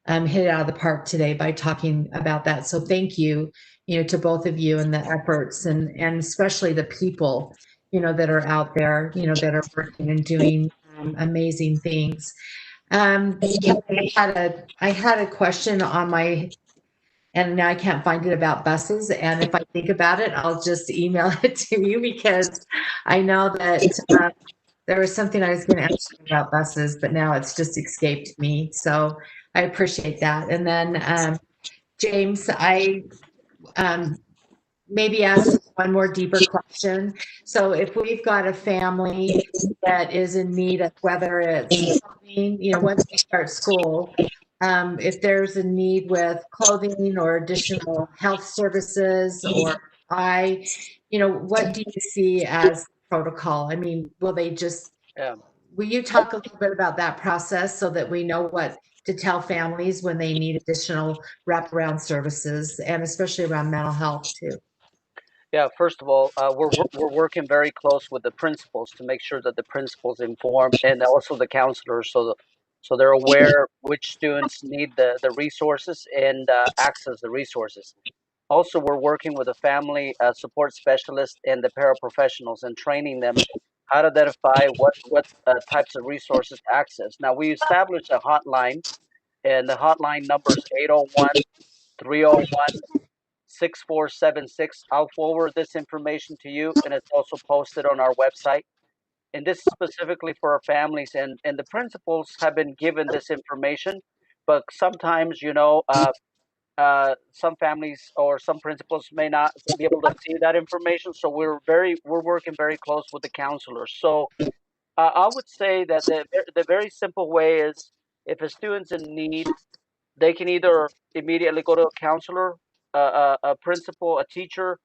hit it out of the park today by talking about that. So thank you, to both of you and the efforts, and especially the people, that are out there, that are working and doing amazing things. Kelly, I had a question on my, and now I can't find it, about buses. And if I think about it, I'll just email it to you, because I know that there was something I was going to ask you about buses, but now it's just escaped me. So I appreciate that. And then James, I maybe ask one more deeper question. So if we've got a family that is in need of, whether it's clothing, once we start school, if there's a need with clothing or additional health services, or what do you see as protocol? I mean, will they just, will you talk a little bit about that process so that we know what to tell families when they need additional wraparound services, and especially around mental health too? Yeah, first of all, we're working very close with the principals to make sure that the principals inform, and also the counselors, so they're aware which students need the resources and access the resources. Also, we're working with a family support specialist and the paraprofessionals, and training them how to identify what types of resources to access. Now, we established a hotline, and the hotline number is 801-301-6476. I'll forward this information to you, and it's also posted on our website. And this is specifically for our families, and the principals have been given this information, but sometimes, some families or some principals may not be able to see that information. So we're working very close with the counselors. So I would say that the very simple way is, if a student's in need, they can either immediately go to a counselor, a principal, a teacher,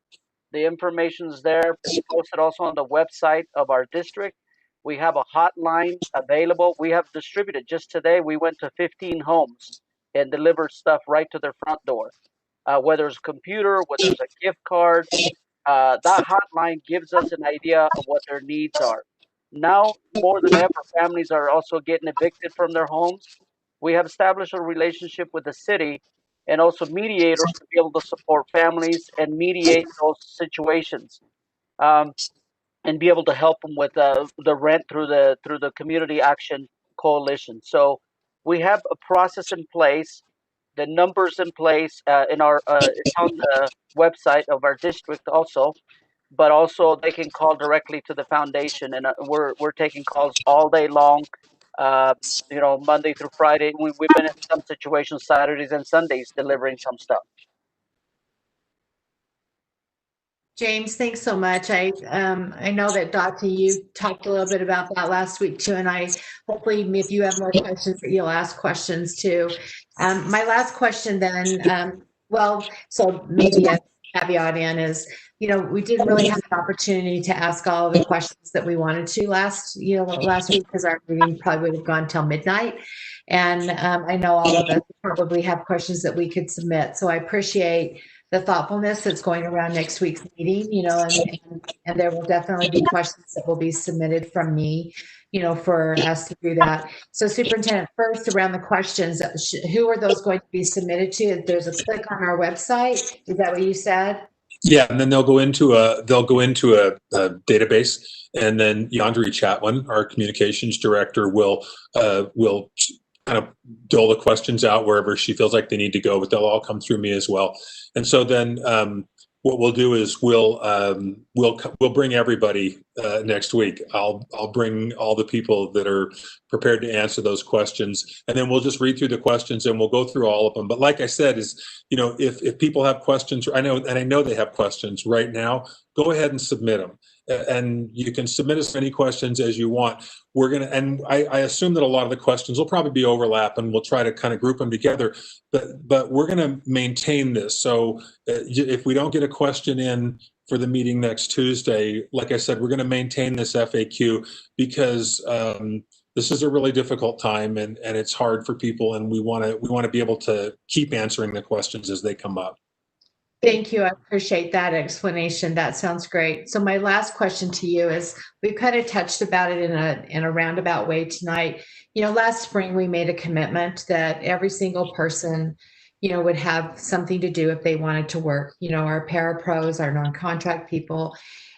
the information's there. It's posted also on the website of our district. We have a hotline available. We have distributed, just today, we went to 15 homes and delivered stuff right to their front door. Whether it's a computer, whether it's a gift card, that hotline gives us an idea of what their needs are. Now, more than ever, families are also getting evicted from their homes. We have established a relationship with the city and also mediators to be able to support families and mediate those situations, and be able to help them with the rent through the Community Action Coalition. So we have a process in place, the numbers in place in our it's on the website of our district also, but also they can call directly to the foundation, and we're taking calls all day long, uh, Monday through Friday. We've been in some situations Saturdays and Sundays delivering some stuff. James, thanks so much. I know that Dottie, you talked a little bit about that last week too, and I hopefully if you have more questions, that you'll ask questions too. My last question then, so maybe a caveat in is, we didn't really have an opportunity to ask all the questions that we wanted to last week because our meeting probably would have gone till midnight. And I know all of us probably have questions that we could submit. So I appreciate the thoughtfulness that's going around next week's meeting, and there will definitely be questions that will be submitted from me, for us to do that. So Superintendent, first around the questions, who are those going to be submitted to? There's a click on our website. Is that what you said? Yeah, and then they'll go into a database, and then Yandri Chatwin, our communications director, will kind of dole the questions out wherever she feels like they need to go, but they'll all come through me as well. And so then what we'll do is we'll bring everybody next week. I'll bring all the people that are prepared to answer those questions, and then we'll just read through the questions and we'll go through all of them. But like I said, if people have questions, I know they have questions right now, go ahead and submit them. And you can submit as many questions as you want. I assume that a lot of the questions will probably be overlap, and we'll try to kind of group them together. But we're going to maintain this. So if we don't get a question in for the meeting next Tuesday, like I said, we're going to maintain this FAQ because this is a really difficult time, and it's hard for people, and we want to be able to keep answering the questions as they come up. Thank you. I appreciate that explanation. That sounds great. So my last question to you is, we've kind of touched about it in a roundabout way tonight. Last spring we made a commitment that every single person, would have something to do if they wanted to work. Our parapros, our non-contract people.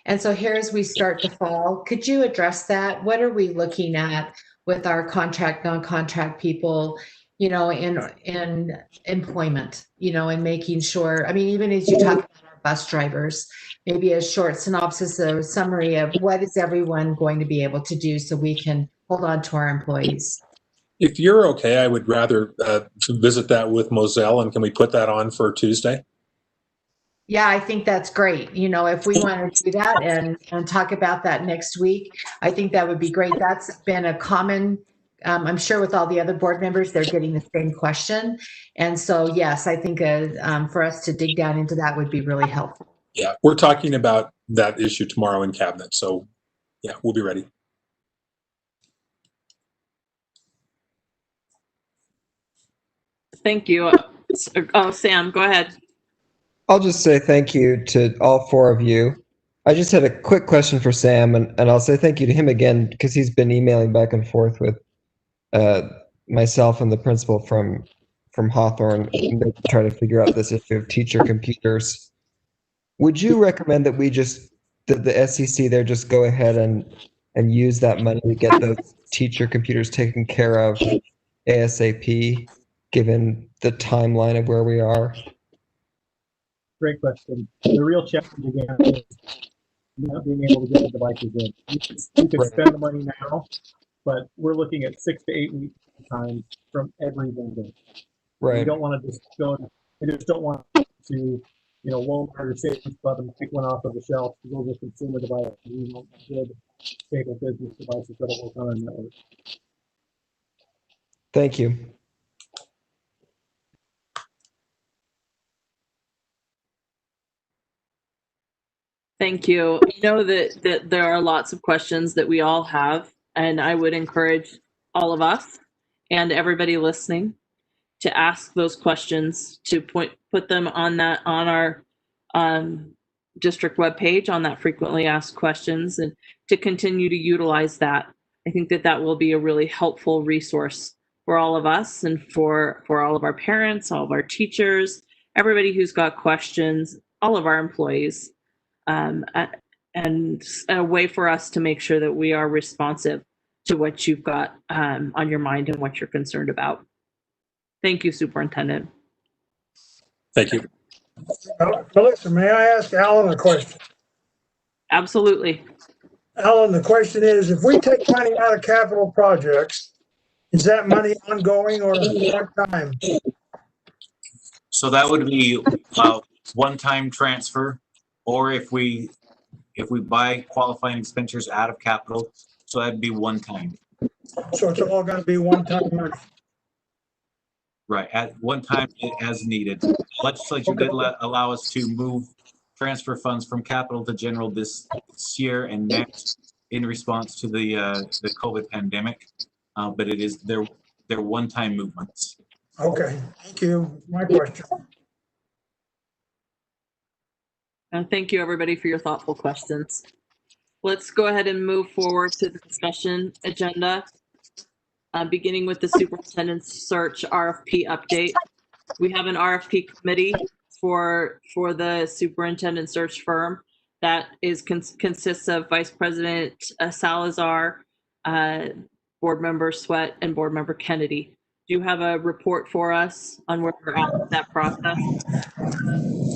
And so here as we start the fall, could you address that? What are we looking at with our contract, non-contract people? In employment, and making sure, even as you talk about our bus drivers, maybe a short synopsis or summary of what is everyone going to be able to do so we can hold on to our employees. If you're okay, I would rather visit that with Moselle, and can we put that on for Tuesday? Yeah, I think that's great. If we want to do that and talk about that next week, I think that would be great. That's been a common, I'm sure with all the other board members, they're getting the same question. And so, yes, I think for us to dig down into that would be really helpful. Yeah, we're talking about that issue tomorrow in cabinet. So yeah, we'll be ready. Thank you. Sam, go ahead. I'll just say thank you to all four of you. I just had a quick question for Sam, and I'll say thank you to him again because he's been emailing back and forth with myself and the principal from Hawthorne to try to figure out this issue of teacher computers. Would you recommend that the SEC there just go ahead and use that money to get those teacher computers taken care of ASAP, given the timeline of where we are? Great question. The real challenge again is not being able to get the devices in. You can spend the money now, but we're looking at 6 to 8 weeks time from every vendor. Right. We don't want to just go. We just don't want to, Walmart or Savings Club and pick one off of the shelf to go with consumer device. We want good, stable business devices that will work on our network. Thank you. Thank you. I know that there are lots of questions that we all have, and I would encourage all of us and everybody listening to ask those questions, to put them on our district webpage, on that frequently asked questions, and to continue to utilize that. I think that will be a really helpful resource for all of us and for all of our parents, all of our teachers, everybody who's got questions, all of our employees, and a way for us to make sure that we are responsive to what you've got on your mind and what you're concerned about. Thank you, Superintendent. Thank you. Melissa, may I ask Alan a question? Absolutely. Alan, the question is, if we take money out of capital projects, is that money ongoing or one time? So that would be one-time transfer, or if we buy qualifying expenditures out of capital, so that'd be one time. So it's all going to be one-time money? Right, at one time as needed. Legislature did allow us to transfer funds from capital to general this year and next in response to the COVID pandemic, but they're one-time movements. Okay, thank you. My question. Thank you, everybody, for your thoughtful questions. Let's go ahead and move forward to the discussion agenda, beginning with the superintendent's search RFP update. We have an RFP committee for the superintendent search firm that consists of Vice President Salazar, Board Member Sweat, and Board Member Kennedy. Do you have a report for us on where we're at with that process?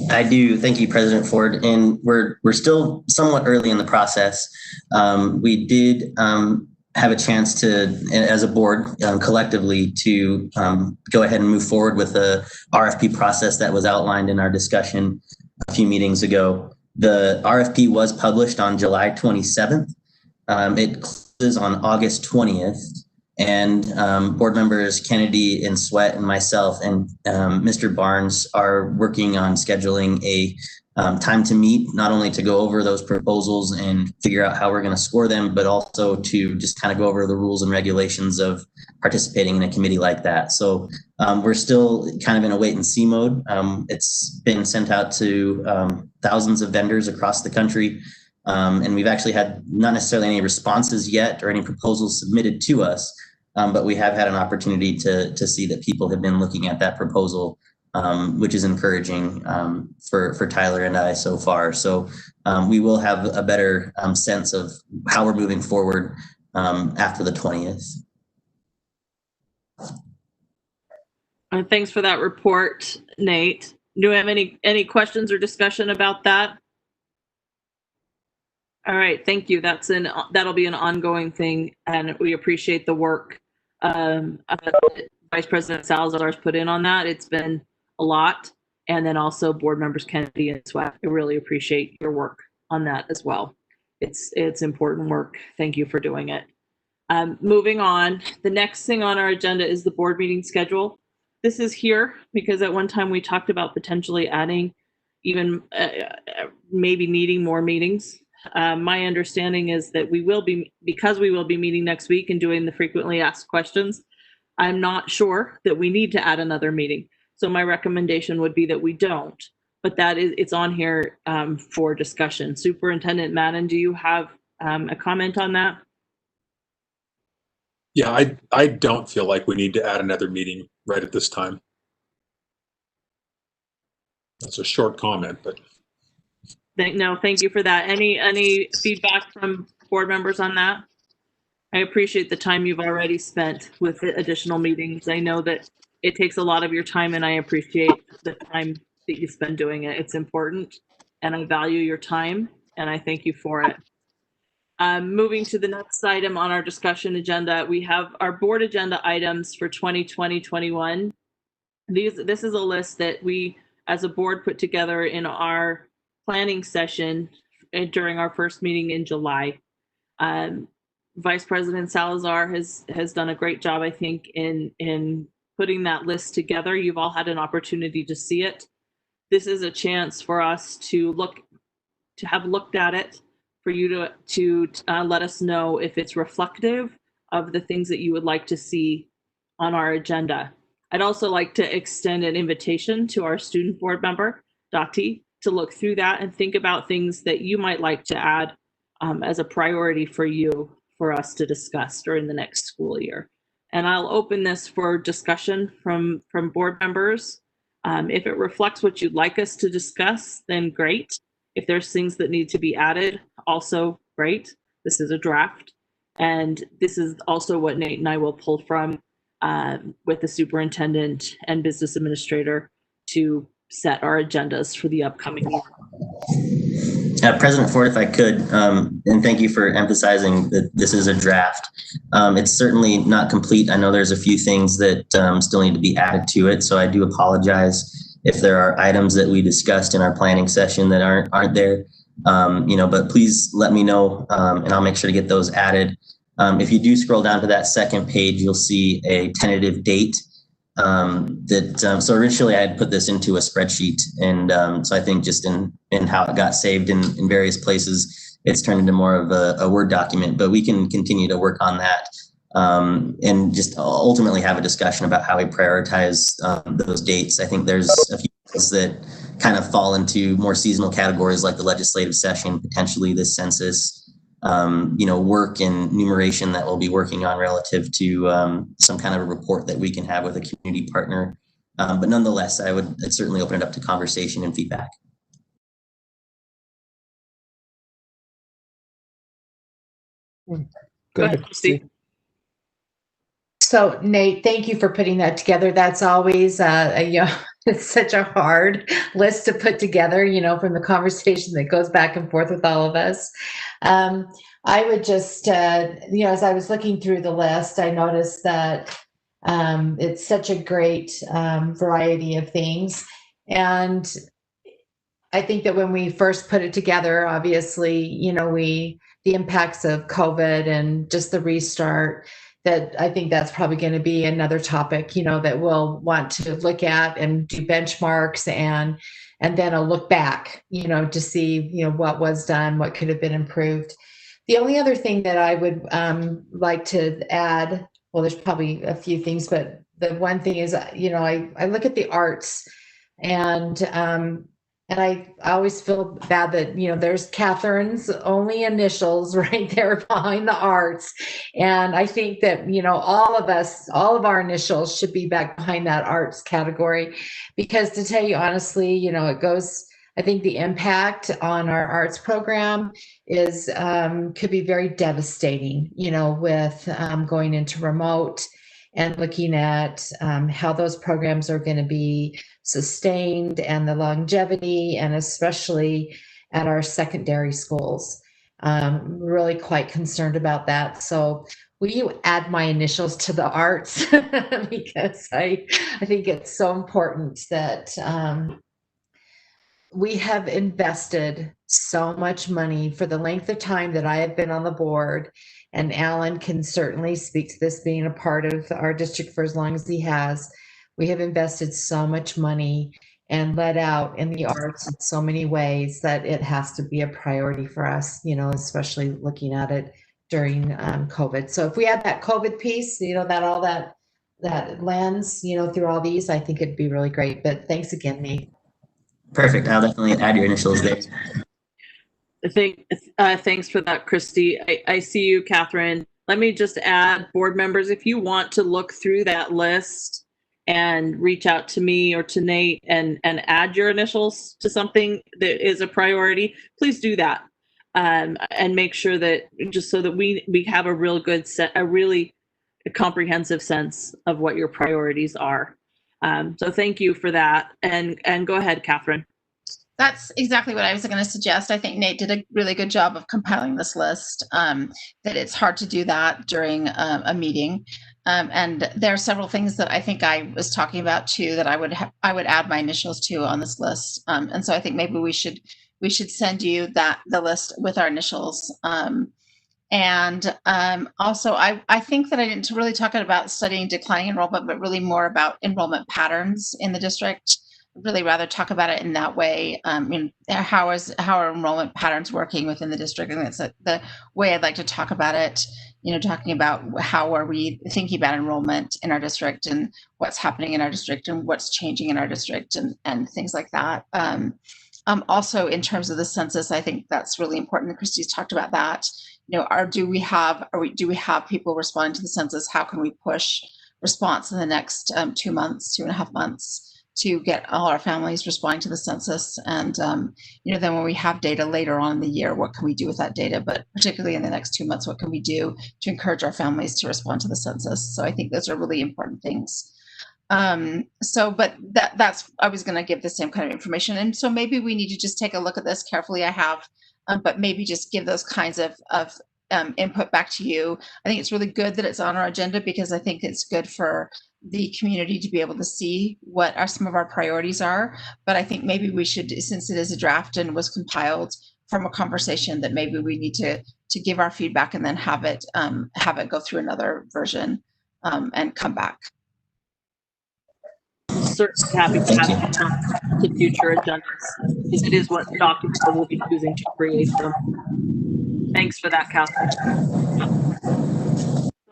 I do. Thank you, President Ford. And we're still somewhat early in the process. We did have a chance to, as a board, collectively, to go ahead and move forward with the RFP process that was outlined in our discussion a few meetings ago. The RFP was published on July 27th. It closes on August 20th. And board members Kennedy and Sweat and myself and Mr. Barnes are working on scheduling a time to meet, not only to go over those proposals and figure out how we're going to score them, but also to just kind of go over the rules and regulations of participating in a committee like that. So we're still kind of in a wait and see mode. It's been sent out to thousands of vendors across the country. And we've actually had not necessarily any responses yet or any proposals submitted to us. But we have had an opportunity to see that people have been looking at that proposal, which is encouraging for Tyler and I so far. So we will have a better sense of how we're moving forward after the 20th. Thanks for that report, Nate. Do we have any questions or discussion about that? All right, thank you. That'll be an ongoing thing, and we appreciate the work Vice President Salazar has put in on that. It's been a lot, and then also board members Kennedy and Sweat. I really appreciate your work on that as well. It's important work. Thank you for doing it. Moving on, the next thing on our agenda is the board meeting schedule. This is here because at one time we talked about potentially adding, even maybe needing more meetings. My understanding is that because we will be meeting next week and doing the frequently asked questions, I'm not sure that we need to add another meeting. So my recommendation would be that we don't, but it's on here for discussion. Superintendent Madden, do you have a comment on that? Yeah, I don't feel like we need to add another meeting right at this time. That's a short comment, but. No, thank you for that. Any feedback from board members on that? I appreciate the time you've already spent with the additional meetings. I know that it takes a lot of your time, and I appreciate the time that you spend doing it. It's important, and I value your time, and I thank you for it. Moving to the next item on our discussion agenda, we have our board agenda items for 2020-21. This is a list that we, as a board, put together in our planning session during our first meeting in July. Vice President Salazar has done a great job, I think, in putting that list together. You've all had an opportunity to see it. This is a chance for us to to have looked at it, for you to let us know if it's reflective of the things that you would like to see on our agenda. I'd also like to extend an invitation to our student board member, Dottie, to look through that and think about things that you might like to add as a priority for you, for us to discuss during the next school year. And I'll open this for discussion from board members. If it reflects what you'd like us to discuss, then great. If there's things that need to be added, also great. This is a draft. And this is also what Nate and I will pull from with the superintendent and business administrator to set our agendas for the upcoming year. President Ford, if I could, and thank you for emphasizing that this is a draft. It's certainly not complete. I know there's a few things that still need to be added to it, so I do apologize if there are items that we discussed in our planning session that aren't there. But please let me know, and I'll make sure to get those added. If you do scroll down to that second page, you'll see a tentative date. So originally I had put this into a spreadsheet, and so I think just in how it got saved in various places, it's turned into more of a Word document, but we can continue to work on that and just ultimately have a discussion about how we prioritize those dates. I think there's a few things that kind of fall into more seasonal categories, like the legislative session, potentially this census, work and numeration that we'll be working on relative to some kind of a report that we can have with a community partner. But nonetheless, I'd certainly open it up to conversation and feedback. Go ahead, Christy. So Nate, thank you for putting that together. That's always it's such a hard list to put together, from the conversation that goes back and forth with all of us. I would just, as I was looking through the list, I noticed that it's such a great variety of things. And I think that when we first put it together, obviously, the impacts of COVID and just the restart, that I think that's probably going to be another topic, that we'll want to look at and do benchmarks and then a look back, to see, what was done, what could have been improved. The only other thing that I would like to add, well, there's probably a few things, but the one thing is, I look at the arts and I always feel bad that, there's Catherine's only initials right there behind the arts. And I think that, all of our initials should be back behind that arts category, because to tell you honestly, it goes, I think the impact on our arts program is, could be very devastating, with going into remote and looking at how those programs are going to be sustained and the longevity, and especially at our secondary schools. Really quite concerned about that. So will you add my initials to the arts? Because I think it's so important that we have invested so much money for the length of time that I have been on the board. And Alan can certainly speak to this, being a part of our district for as long as he has. We have invested so much money and let out in the arts in so many ways that it has to be a priority for us, especially looking at it during COVID. So if we add that COVID piece, that lens, through all these, I think it'd be really great. But thanks again, Nate. Perfect. I'll definitely add your initials there. Thanks for that, Christy. I see you, Catherine. Let me just add, board members, if you want to look through that list and reach out to me or to Nate and add your initials to something that is a priority, please do that. And make sure that, just so that we have a real good set, a really comprehensive sense of what your priorities are. So thank you for that. And go ahead, Catherine. That's exactly what I was going to suggest. I think Nate did a really good job of compiling this list, that it's hard to do that during a meeting. And there are several things that I think I was talking about too, that I would add my initials to on this list. And so I think maybe we should send you the list with our initials. And also, I think that I didn't really talk about studying declining enrollment, but really more about enrollment patterns in the district really rather talk about it in that way. How are enrollment patterns working within the district? And that's the way I'd like to talk about it. Talking about how are we thinking about enrollment in our district and what's happening in our district and what's changing in our district and things like that. Also, in terms of the census, I think that's really important. Christy's talked about that. Do we have people responding to the census? How can we push response in the next 2 months, 2.5 months, to get all our families responding to the census? And then when we have data later on in the year, what can we do with that data? But particularly in the next 2 months, what can we do to encourage our families to respond to the census? So I think those are really important things. But that's, I was going to give the same kind of information. And so maybe we need to just take a look at this carefully. I have, but maybe just give those kinds of input back to you. I think it's really good that it's on our agenda because I think it's good for the community to be able to see what some of our priorities are. But I think maybe we should, since it is a draft and was compiled from a conversation, that maybe we need to give our feedback and then have it go through another version and come back. Certainly happy to have it come to future agendas, because it is what documents we'll be using to create them. Thanks for that, Catherine.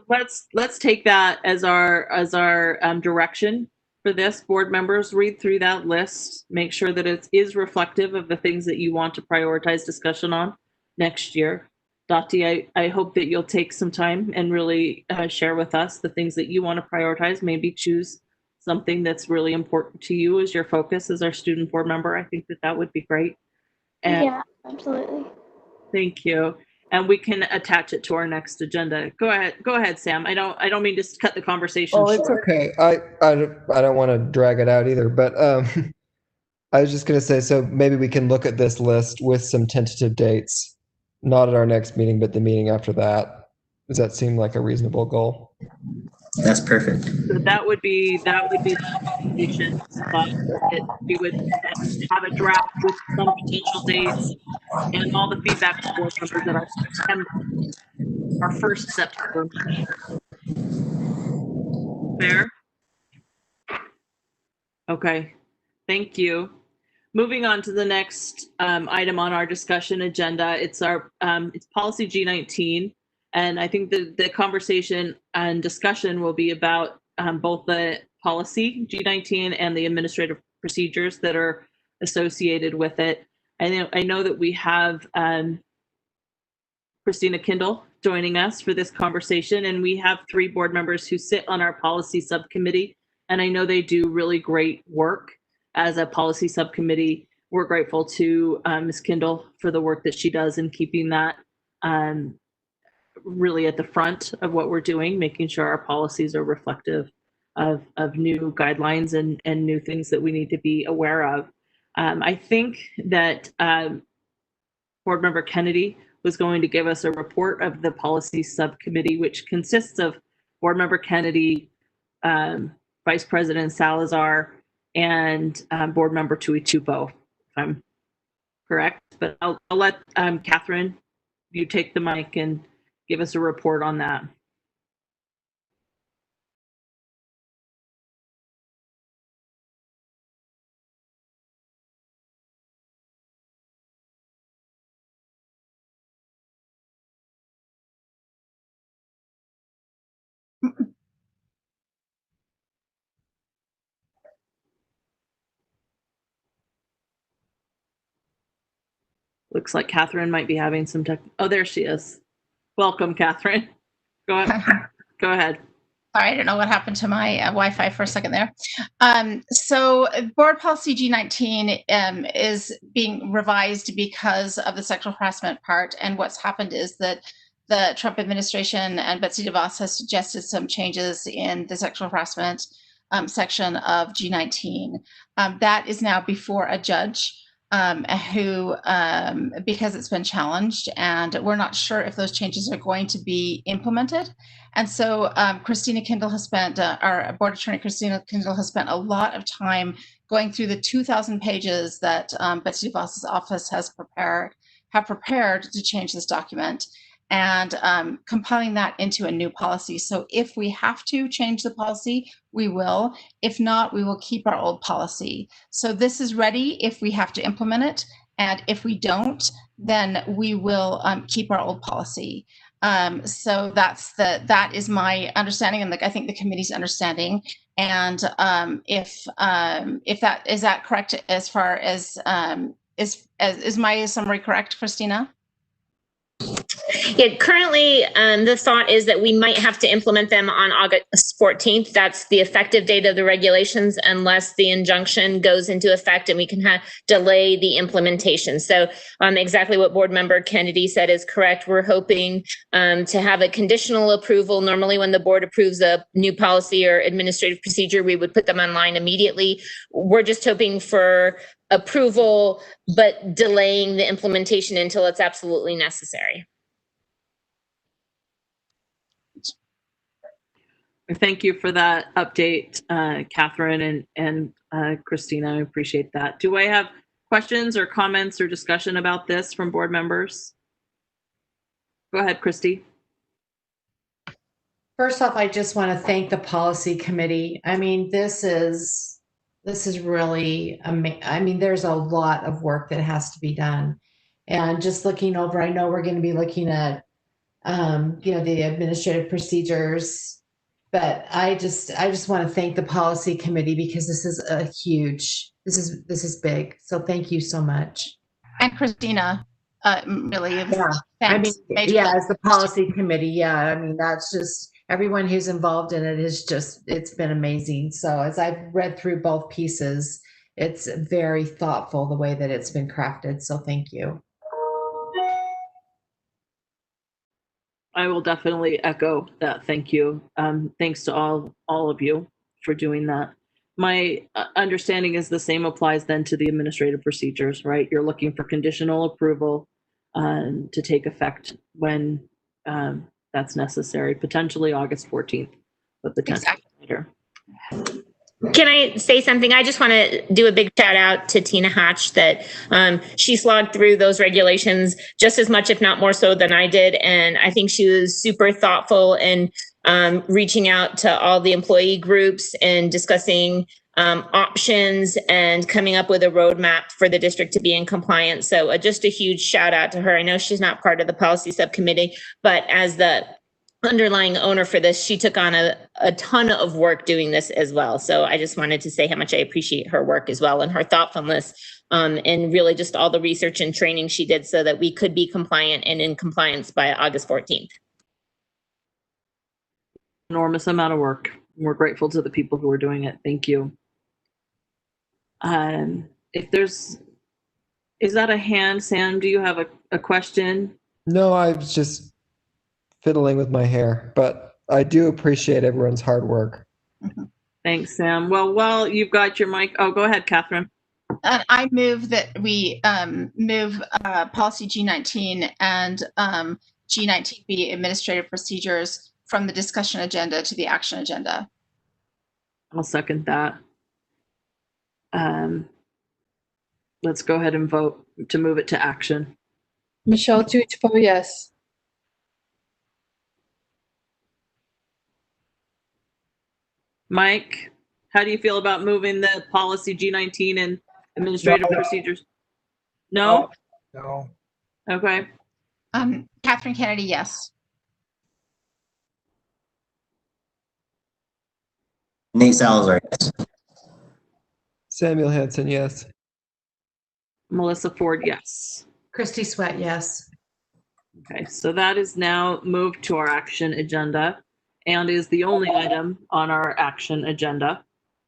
Let's take that as our direction for this. Board members, read through that list, make sure that it is reflective of the things that you want to prioritize discussion on next year. Dottie, I hope that you'll take some time and really share with us the things that you want to prioritize. Maybe choose something that's really important to you as your focus as our student board member. I think that would be great. And yeah, absolutely. Thank you. And we can attach it to our next agenda. Go ahead, Sam. I don't mean to cut the conversation short. It's okay. I don't want to drag it out either, but I was just going to say, so maybe we can look at this list with some tentative dates, not at our next meeting, but the meeting after that. Does that seem like a reasonable goal? That's perfect. So that would be the recommendation. We would have a draft with some potential dates and all the feedback from board members at our first September meeting. Fair? Okay, thank you. Moving on to the next item on our discussion agenda, it's policy G19. And I think the conversation and discussion will be about both the policy G19 and the administrative procedures that are associated with it. I know that we have Christina Kindle joining us for this conversation, and we have 3 board members who sit on our policy subcommittee. And I know they do really great work as a policy subcommittee. We're grateful to Ms. Kindle for the work that she does in keeping that really at the front of what we're doing, making sure our policies are reflective of new guidelines and new things that we need to be aware of. I think that Board Member Kennedy was going to give us a report of the policy subcommittee, which consists of Board Member Kennedy, Vice President Salazar, and Board Member Tuitupo, if I'm correct. But I'll let Catherine, you take the mic and give us a report on that. Looks like Catherine might be having some tech. Oh, there she is. Welcome, Catherine. Go ahead. Go ahead. Sorry, I don't know what happened to my Wi-Fi for a second there. So Board Policy G19 is being revised because of the sexual harassment part. And what's happened is that the Trump administration and Betsy DeVos has suggested some changes in the sexual harassment section of G19. That is now before a judge who, because it's been challenged, and we're not sure if those changes are going to be implemented. And so Christina Kindle has spent, our board attorney Christina Kindle has spent a lot of time going through the 2,000 pages that Betsy DeVos's office has prepared to change this document. and compiling that into a new policy. So if we have to change the policy, we will. If not, we will keep our old policy. So this is ready if we have to implement it. And if we don't, then we will keep our old policy. So that is my understanding, and I think the committee's understanding. And if that is that correct as far as is my summary correct, Christina? Yeah, currently, the thought is that we might have to implement them on August 14th. That's the effective date of the regulations, unless the injunction goes into effect and we can delay the implementation. So exactly what Board Member Kennedy said is correct. We're hoping to have a conditional approval. Normally, when the board approves a new policy or administrative procedure, we would put them online immediately. We're just hoping for approval, but delaying the implementation until it's absolutely necessary. Thank you for that update, Catherine and Christina. I appreciate that. Do I have questions or comments or discussion about this from board members? Go ahead, Christy. First off, I just want to thank the policy committee. I mean, this is really amazing. I mean, there's a lot of work that has to be done. And just looking over, I know we're going to be looking at, the administrative procedures, but I just want to thank the policy committee because this is this is big. So thank you so much. And Christina, really, yeah. Thanks. I mean, as the policy committee, yeah. I mean, that's just everyone who's involved in it it's been amazing. So as I've read through both pieces, it's very thoughtful the way that it's been crafted. So thank you. I will definitely echo that. Thank you. Thanks to all of you for doing that. My understanding is the same applies then to the administrative procedures, right? You're looking for conditional approval to take effect when that's necessary, potentially August 14th, but potentially later. Can I say something? I just want to do a big shout out to Tina Hatch that she slogged through those regulations just as much, if not more so than I did. And I think she was super thoughtful in reaching out to all the employee groups and discussing options and coming up with a roadmap for the district to be in compliance. So just a huge shout out to her. I know she's not part of the policy subcommittee, but as the underlying owner for this, she took on a ton of work doing this as well. So I just wanted to say how much I appreciate her work as well and her thoughtfulness and really just all the research and training she did so that we could be compliant and in compliance by August 14th. Enormous amount of work. We're grateful to the people who are doing it. Thank you. Is that a hand, Sam? Do you have a question? No, I was just fiddling with my hair, but I do appreciate everyone's hard work. Thanks, Sam. Well, you've got your mic. Oh, go ahead, Catherine. I move that we move policy G19 and G19B administrative procedures from the discussion agenda to the action agenda. I'll second that. Let's go ahead and vote to move it to action. Michelle Tuichpo, yes. Mike, how do you feel about moving the policy G19 and administrative procedures? No? No. Okay. Catherine Kennedy, yes. Nate Salazar, yes. Samuel Hanson, yes. Melissa Ford, yes. Christy Sweat, yes. Okay, so that is now moved to our action agenda and is the only item on our action agenda.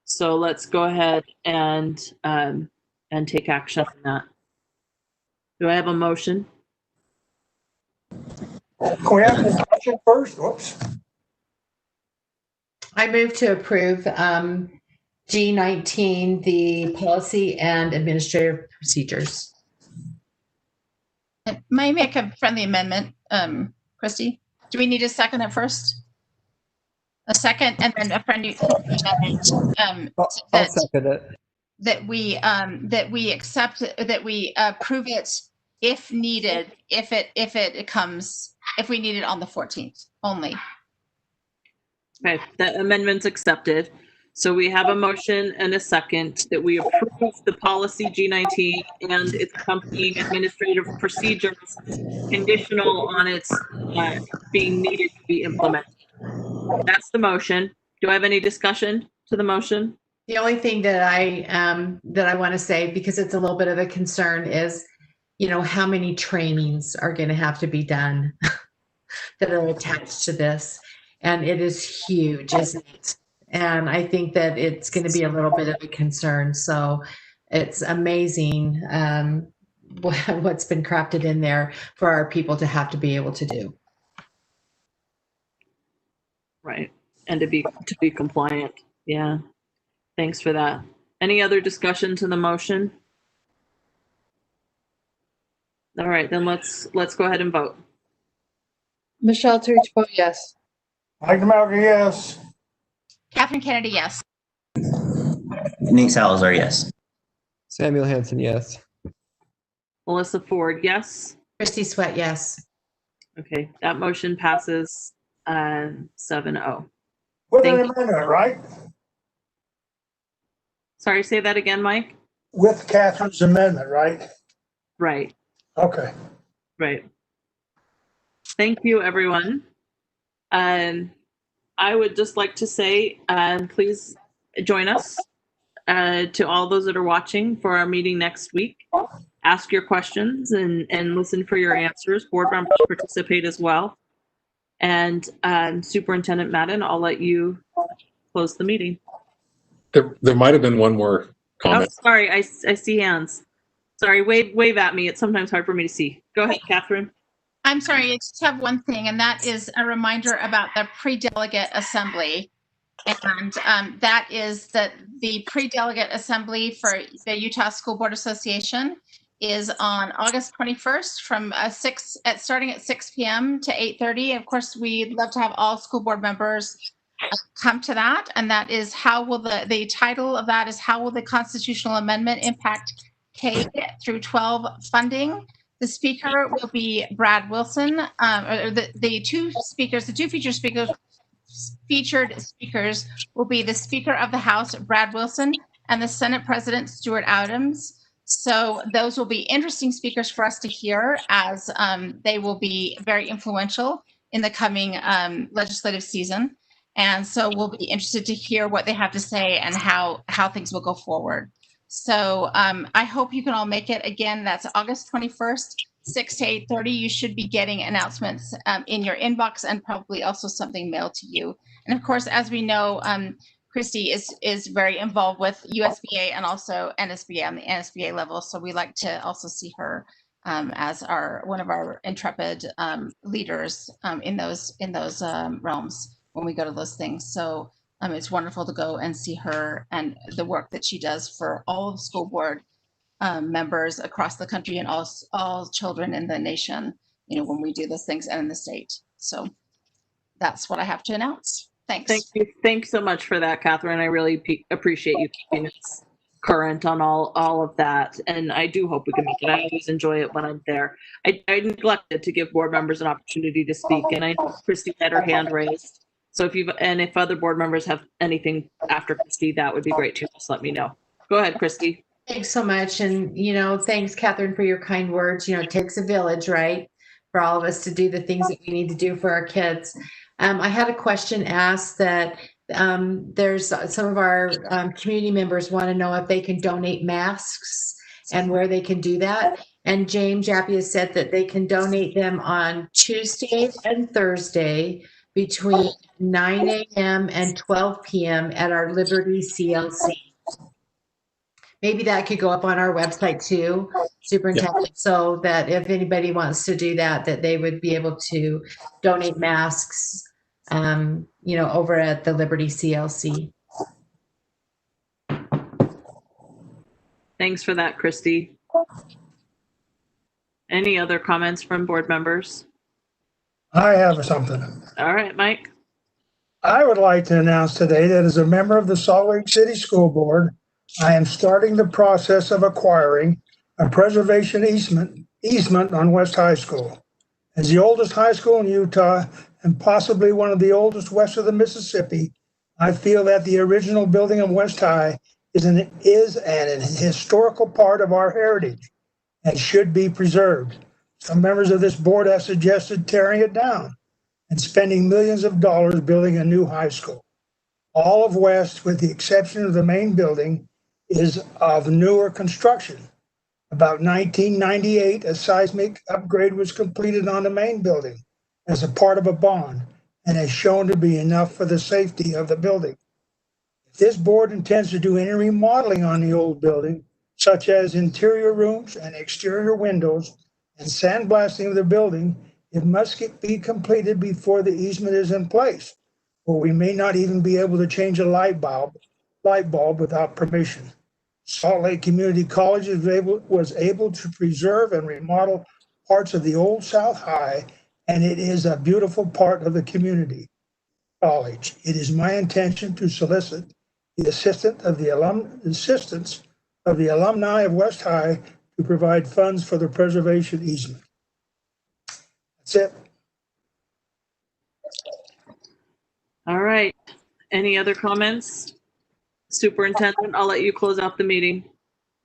So let's go ahead and take action on that. Do I have a motion? Can we have a discussion first? Whoops. I move to approve G19, the policy and administrative procedures. May I make a friendly amendment, Christy? Do we need to second it first? A second, and then a friendly amendment. I'll second it. That we accept, that we approve it if needed, if we need it on the 14th only. Okay, that amendment's accepted. So we have a motion and a second that we approve the policy G19 and its accompanying administrative procedures conditional on its being needed to be implemented. That's the motion. Do I have any discussion to the motion? The only thing that I want to say, because it's a little bit of a concern, is, how many trainings are going to have to be done that are attached to this. And it is huge, isn't it? And I think that it's going to be a little bit of a concern. So it's amazing what's been crafted in there for our people to have to be able to do. Right. And to be compliant. Yeah. Thanks for that. Any other discussion to the motion? All right, then let's go ahead and vote. Michelle Tuichpo, yes. Mike Malka, yes. Catherine Kennedy, yes. Nate Salazar, yes. Samuel Hanson, yes. Melissa Ford, yes. Christy Sweat, yes. Okay, that motion passes 7-0. With Thank an you. amendment, right? Sorry, say that again, Mike? With Catherine's amendment, right? Right, Okay. right. Thank you, everyone. I would just like to say, please join us to all those that are watching for our meeting next week. Ask your questions and listen for your answers. Board members participate as well. And Superintendent Madden, I'll let you close the meeting. There might have been one more comment. Oh, sorry, I see hands. Sorry, wave at me. It's sometimes hard for me to see. Go ahead, Catherine. I'm sorry, I just have one thing, and that is a reminder about the pre-delegate assembly. And that is that the pre-delegate assembly for the Utah School Board Association is on August 21st from starting at 6 p.m. to 8:30. Of course, we'd love to have all school board members come to that. And that is the title of that is how will the constitutional amendment impact K through 12 funding? The speaker will be Brad Wilson, or the two featured speakers will be the Speaker of the House, Brad Wilson, and the Senate President, Stuart Adams. So those will be interesting speakers for us to hear, as they will be very influential in the coming legislative season. And so we'll be interested to hear what they have to say and how things will go forward. So I hope you can all make it. Again, that's August 21st, 6 to 8:30. You should be getting announcements in your inbox and probably also something mailed to you. And of course, as we know, Christy is very involved with USBA and also NSBA on the NSBA level. So we like to also see her as one of our intrepid leaders in those realms when we go to those things. So it's wonderful to go and see her and the work that she does for all of school board members across the country and all children in the nation, when we do those things and in the state. So that's what I have to announce. Thanks. Thank you. Thanks so much for that, Catherine. I really appreciate you keeping us current on all of that. And I do hope we can make it. I always enjoy it when I'm there. I neglected to give board members an opportunity to speak, and I know Christy had her hand raised. So if other board members have anything after Christy, that would be great too. Just let me know. Go ahead, Christy. Thanks so much. And, thanks, Catherine, for your kind words. It takes a village, right, for all of us to do the things that we need to do for our kids. I had a question asked that there's some of our community members want to know if they can donate masks and where they can do that. And James Jappia said that they can donate them on Tuesday and Thursday between 9 a.m. and 12 p.m. at our Liberty CLC. Maybe that could go up on our website too, Superintendent, so that if anybody wants to do that, that they would be able to donate masks, over at the Liberty CLC. Thanks for that, Christy. Any other comments from board members? I have something. All right, Mike. I would like to announce today that as a member of the Salt Lake City School Board, I am starting the process of acquiring a preservation easement easement on West High School. As the oldest high school in Utah and possibly one of the oldest west of the Mississippi, I feel that the original building of West High is an historical part of our heritage and should be preserved. Some members of this board have suggested tearing it down and spending millions of dollars building a new high school. All of West, with the exception of the main building, is of newer construction. About 1998, a seismic upgrade was completed on the main building as a part of a bond and has shown to be enough for the safety of the building. If this board intends to do any remodeling on the old building, such as interior rooms and exterior windows and sandblasting of the building, it must be completed before the easement is in place, or we may not even be able to change a light bulb without permission. Salt Lake Community College was able to preserve and remodel parts of the old South High, and it is a beautiful part of the community college. It is my intention to solicit the assistance of the alumni of West High to provide funds for the preservation easement. That's it. All right. Any other comments? Superintendent, I'll let you close out the meeting.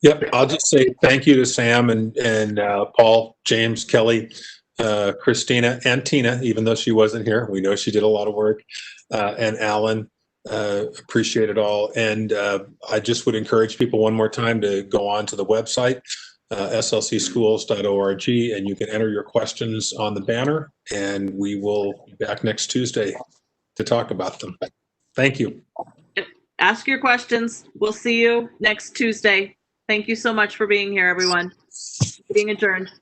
Yep, I'll just say thank you to Sam and Paul, James, Kelly, Christina, and Tina, even though she wasn't here. We know she did a lot of work. And Alan, appreciate it all. And I just would encourage people one more time to go on to the website, slcschools.org, and you can enter your questions on the banner, and we will be back next Tuesday to talk about them. Thank you. Ask your questions. We'll see you next Tuesday. Thank you so much for being here, everyone. Meeting adjourned.